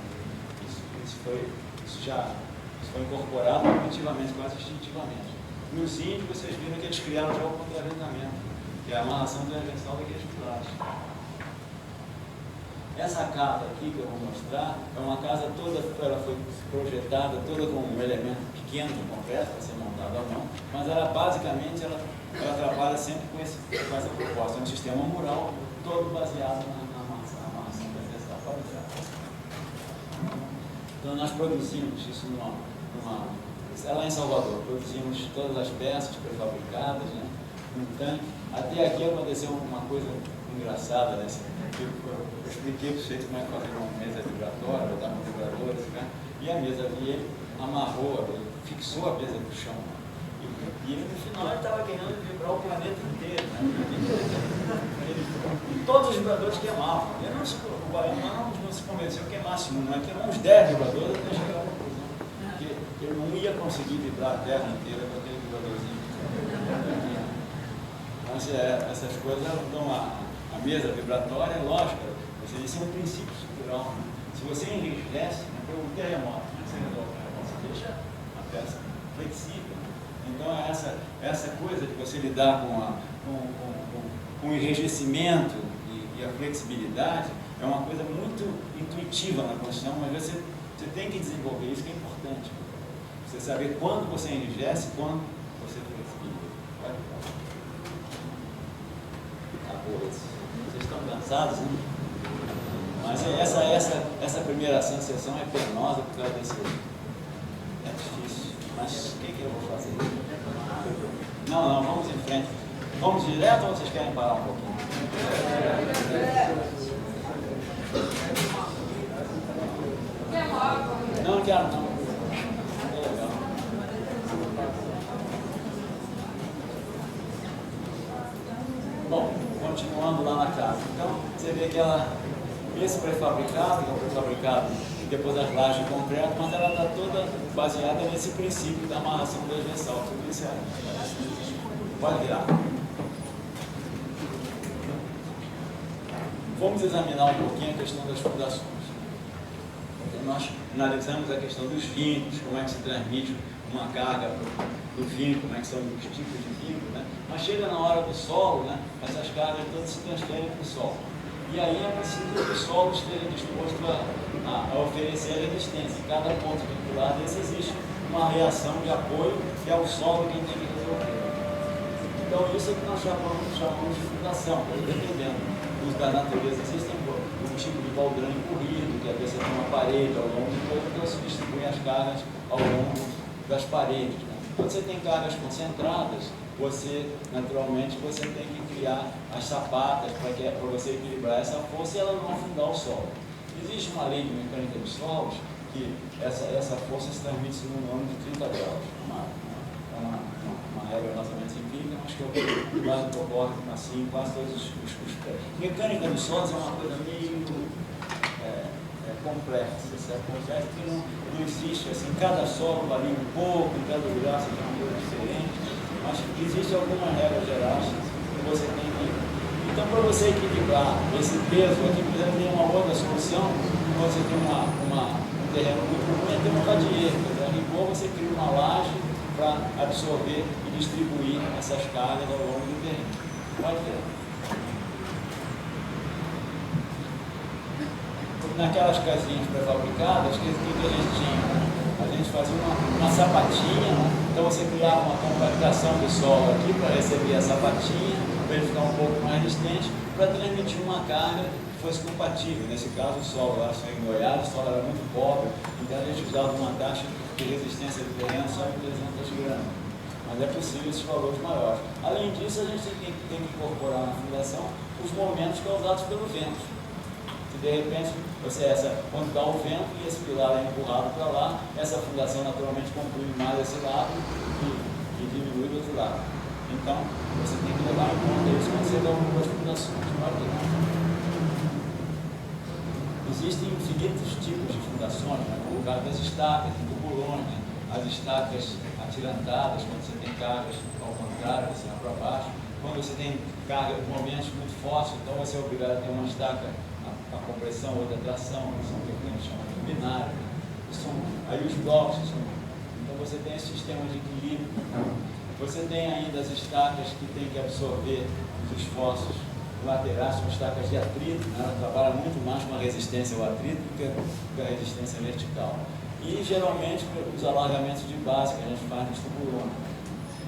Isso foi incorporado primitivamente, quase instintivamente. Nos índios, vocês viram que eles criaram já o contraventamento, que é a amarração transversal daqueles pilares. Essa casa aqui que eu vou mostrar é uma casa toda, ela foi projetada toda com um elemento pequeno de concreto para ser montado à mão, mas ela basicamente ela trabalha sempre com essa proposta, é um sistema mural todo baseado na amarração transversal. Pode ver. Então nós produzimos isso lá em Salvador, produzimos todas as peças prefabricadas, né, num tanque. Até aqui aconteceu uma coisa engraçada, né? Eu expliquei para vocês como é que fazer uma mesa vibratória, botar um vibrador, né? E a mesa ali, ele amarrou, ele fixou a mesa no chão. E ele, no final, ele estava querendo vibrar o planeta inteiro, né? Todos os vibradores queimavam. O baiano não se convenceu que queimasse um, né? Queimou uns 10 vibradores até chegar à conclusão que ele não ia conseguir vibrar a terra inteira com aquele vibradorzinho. Então, essas coisas elas dão a mesa vibratória, lógico, isso é um princípio estrutural. Se você enrijece, o terremoto, você resolve o terremoto, você deixa a peça flexível. Então, essa coisa de você lidar com o enrijecimento e a flexibilidade é uma coisa muito intuitiva na construção, mas você tem que desenvolver isso, que é importante. Você saber quando você enrijece, quando você flexibiliza. Vocês estão cansados, né? Mas essa primeira sensação é penosa por causa desse. É difícil. Mas o que eu vou fazer? Não, vamos em frente. Vamos direto ou vocês querem parar um pouquinho? Não quero não. É legal. Bom, continuando lá na casa. Então, você vê que esse pré-fabricado, que é um pré-fabricado depois das lajes de concreto, mas ela está toda baseada nesse princípio da amarração transversal. Tudo isso pode virar. Vamos examinar um pouquinho a questão das fundações. Então, nós analisamos a questão dos vincos, como é que se transmite uma carga do vinco, como é que são os tipos de vinco, né? Mas chega na hora do solo, né? Essas cargas todas se transferem para o solo. E aí é preciso que o solo esteja disposto a oferecer a resistência. Em cada ponto vincular desse existe uma reação de apoio, que é o solo quem tem que resolver. Então isso é que nós chamamos de fundação, dependendo da natureza. Existem um tipo de baldrame corrido, que às vezes tem uma parede ao longo do corpo, então se distribui as cargas ao longo das paredes. Né? Quando você tem cargas concentradas, naturalmente você tem que criar as sapatas para você equilibrar essa força e ela não afundar o solo. Existe uma lei de mecânica dos solos que essa força se transmite num ângulo de 30 graus. Uma regra mais ou menos empírica, mas que eu mais concordo assim, quase todos os pés. Mecânica dos solos é uma coisa meio complexa, certo? Complexa que não existe, assim, cada solo varia um pouco, em cada lugar você tem uma coisa diferente, mas existe algumas regras gerais que você tem que. Então, para você equilibrar esse peso aqui, por exemplo, tem uma outra solução, quando você tem um terreno muito ruim, é ter um radieiro. A rigor, você cria uma laje para absorver e distribuir essas cargas ao longo do terreno. Pode ver. Naquelas casinhas pré-fabricadas, o que a gente tinha? A gente fazia uma sapatinha, né? Então você criava uma compactação do solo aqui para receber a sapatinha, para ele ficar um pouco mais resistente, para transmitir uma carga que fosse compatível. Nesse caso, o solo era só em Goiás, o solo era muito pobre, então a gente usava uma taxa de resistência do terreno só em 300 gramas. Mas é possível esses valores maiores. Além disso, a gente tem que incorporar na fundação os momentos causados pelo vento. De repente, quando dá o vento e esse pilar é empurrado para lá, essa fundação naturalmente comprime mais esse lado e diminui do outro lado. Então, você tem que levar em conta isso quando você calcula as fundações. Existem infinitos tipos de fundações, né? O caso das estacas, de tubulões, né? As estacas atirantadas, quando você tem cargas ao contrário, assim, para baixo. Quando você tem movimentos muito fortes, então você é obrigado a ter uma estaca a compressão ou a tração, que são o que a gente chama de binário. Aí os blocos, então você tem esse sistema de equilíbrio. Você tem ainda as estacas que tem que absorver os esforços laterais, são estacas de atrito, né? Ela trabalha muito mais com a resistência ao atrito do que a resistência vertical. E geralmente os alargamentos de base que a gente faz nos tubulões.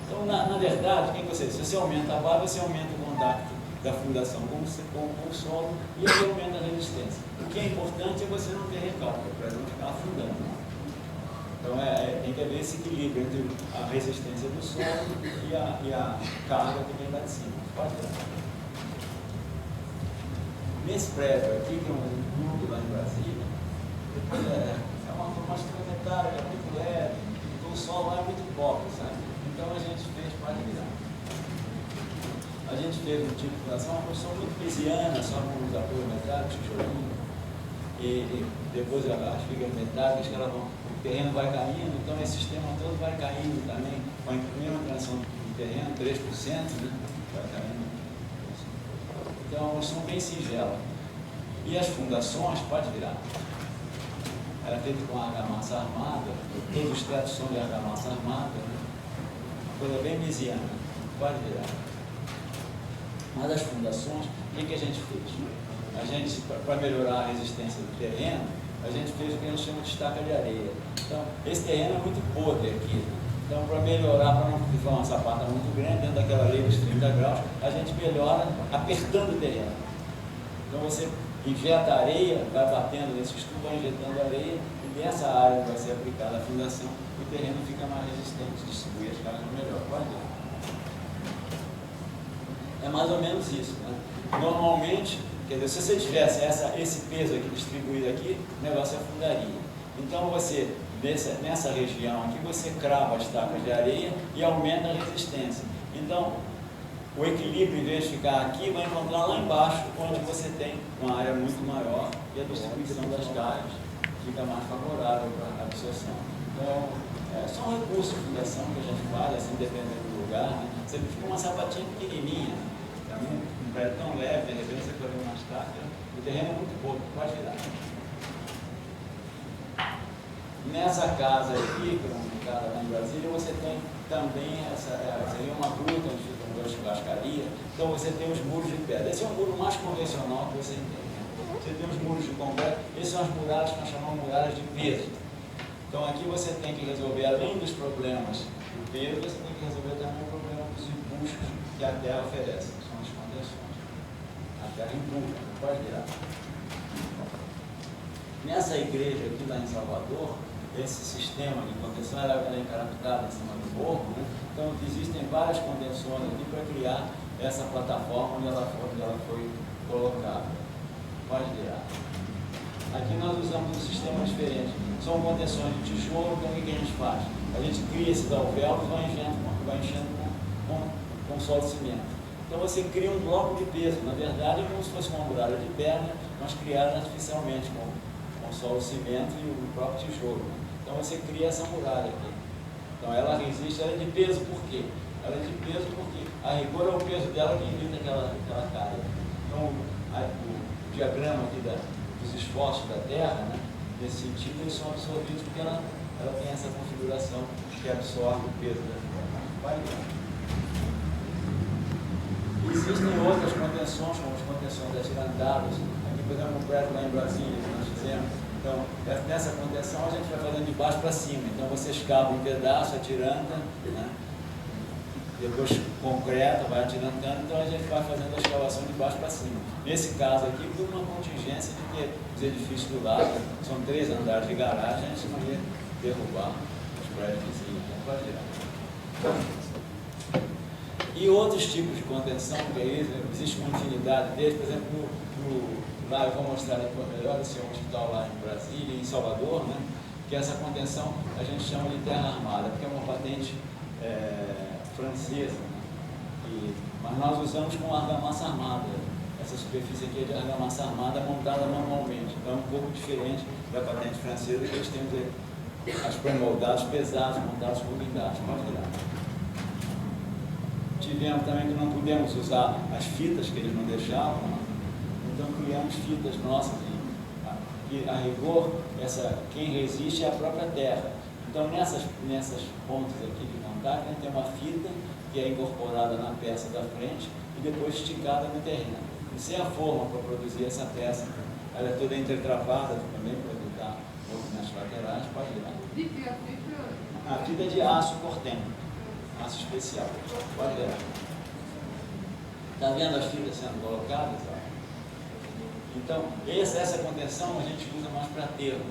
Então, na verdade, se você aumenta a base, você aumenta o contato da fundação com o solo e ele aumenta a resistência. O que é importante é você não ter recalque, para não ficar afundando. Então tem que haver esse equilíbrio entre a resistência do solo e a carga que vem lá de cima. Pode ver. Nesse prédio aqui, que é um grupo lá em Brasília, é uma estrutura que é muito leve, então o solo lá é muito pobre, sabe? Então a gente fez para virar. A gente fez um tipo de fundação, uma construção muito pisciana, só com os apoios metálicos, tijolinho. E depois as vigas metálicas, o terreno vai caindo, então esse sistema todo vai caindo também, com a primeira transição do terreno, 3%, né? Vai caindo. Então, elas são bem singelas. E as fundações, pode virar. Era feito com argamassa armada, todos os tetos são de argamassa armada, né? Uma coisa bem mesiana, pode virar. Mas as fundações, o que a gente fez? A gente, para melhorar a resistência do terreno, a gente fez o que a gente chama de estaca de areia. Então, esse terreno é muito podre aqui. Então, para melhorar, para não ficar uma sapata muito grande, dentro daquela lei dos 30 graus, a gente melhora apertando o terreno. Então, você injeta areia, vai batendo nesses tubos, vai injetando areia, e nessa área que vai ser aplicada a fundação, o terreno fica mais resistente, distribui as cargas melhor. Pode ver. É mais ou menos isso, né? Normalmente, quer dizer, se você tivesse esse peso aqui distribuído aqui, o negócio afundaria. Então você, nessa região aqui, você crava as tacas de areia e aumenta a resistência. Então, o equilíbrio, em vez de ficar aqui, vai encontrar lá embaixo, onde você tem uma área muito maior e a distribuição das cargas fica mais favorável para a absorção. Então, são recursos de fundação que a gente faz, assim, dependendo do lugar, né? Você fica uma sapatinha pequenininha, um prédio tão leve, de repente você corre umas tacas, o terreno é muito pouco, pode virar. Nessa casa aqui, que é uma casa lá em Brasília, você tem também seria uma gruta onde fica uma churrascaria, então você tem os muros de pedra. Esse é o muro mais convencional que você tem. Você tem os muros de concreto, esses são as muralhas que nós chamamos de muralhas de peso. Então aqui você tem que resolver, além dos problemas do peso, você tem que resolver também o problema dos impulsos que a terra oferece, que são as contenções. A terra empurra, não pode virar. Nessa igreja aqui lá em Salvador, esse sistema de contenção ela é encaraptada em cima do morro, né? Então existem várias contenções aqui para criar essa plataforma onde ela foi colocada. Pode virar. Aqui nós usamos um sistema diferente. São contenções de tijolo, então o que a gente faz? A gente cria esses alvéolos e vai enchendo com solo de cimento. Então você cria um bloco de peso. Na verdade é como se fosse uma muralha de pedra, mas criada artificialmente com solo de cimento e o próprio tijolo. Então você cria essa muralha aqui. Então ela resiste, ela é de peso por quê? Ela é de peso porque a rigor é o peso dela que evita que ela caia. Então o diagrama aqui dos esforços da Terra, né, nesse sentido, eles são absorvidos porque ela tem essa configuração que absorve o peso da Terra. Existem outras contenções, como as contenções atirantadas. Aqui, por exemplo, no prédio lá em Brasília, que nós fizemos. Então, nessa contenção a gente vai fazendo de baixo para cima. Então, você escava um pedaço, atiranta, né? Depois concreta, vai atirantando. Então, a gente vai fazendo a escavação de baixo para cima. Nesse caso aqui, por uma contingência de que os edifícios do lado, são 3 andares de garagem, a gente não ia derrubar os prédios vizinhos. Então, pode tirar. E outros tipos de contenção, que aí existe uma infinidade deles, por exemplo, lá eu vou mostrar melhor esse hospital lá em Brasília, em Salvador, né? Que essa contenção a gente chama de terra armada, porque é uma patente francesa, né? Mas nós usamos com argamassa armada. Essa superfície aqui é de argamassa armada montada manualmente, então é um pouco diferente da patente francesa, que eles têm as pré-moldados pesados, montados por guindastes. Pode virar. Tivemos também que não pudemos usar as fitas que eles não deixavam, então criamos fitas nossas e a rigor, quem resiste é a própria terra. Então nessas pontas aqui de contato, a gente tem uma fita que é incorporada na peça da frente e depois esticada no terreno. E sem a forma para produzir essa peça, ela é toda entretrapada também para evitar movimentos laterais, pode virar. A fita é de aço corteno. Aço especial. Pode ver. Está vendo as fitas sendo colocadas? Então, essa contenção a gente usa mais para aterro.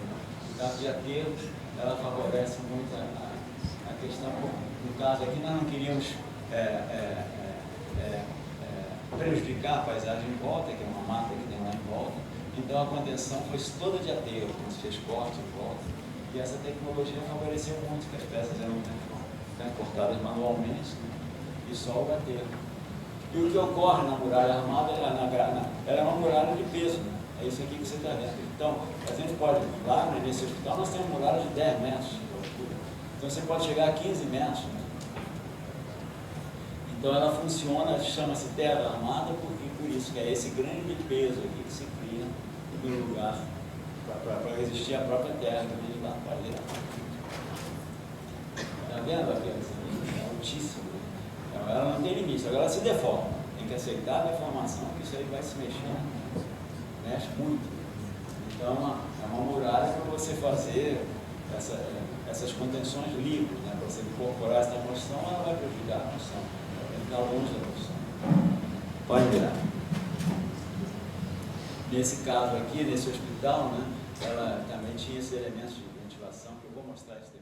No caso de aterros, ela favorece muito a questão. No caso aqui, nós não queríamos prejudicar a paisagem em volta, que é uma mata que tem lá em volta. Então, a contenção foi toda de aterro, se fez corte em volta. E essa tecnologia favoreceu muito que as peças eram cortadas manualmente, né? E só o bater. E o que ocorre na muralha armada, ela é uma muralha de peso, né? É isso aqui que você está vendo. Então, a gente pode, lá nesse hospital, nós temos muralha de 10 metros de altura. Então, você pode chegar a 15 metros. Né? Então, ela funciona, chama-se terra armada, porque por isso, que é esse grande peso aqui que se cria no lugar para resistir à própria terra que vem de lá. Pode virar. Está vendo aqui? É altíssimo. Então, ela não tem limite, agora ela se deforma. Tem que aceitar a deformação, que isso aí vai se mexendo, mexe muito. Então, é uma muralha para você fazer essas contenções livres, né? Para você incorporar essa construção, ela vai prejudicar a construção. Tem que ficar longe da construção. Pode virar. Nesse caso aqui, nesse hospital, né, ela também tinha esses elementos de ventilação, que eu vou mostrar isso depois.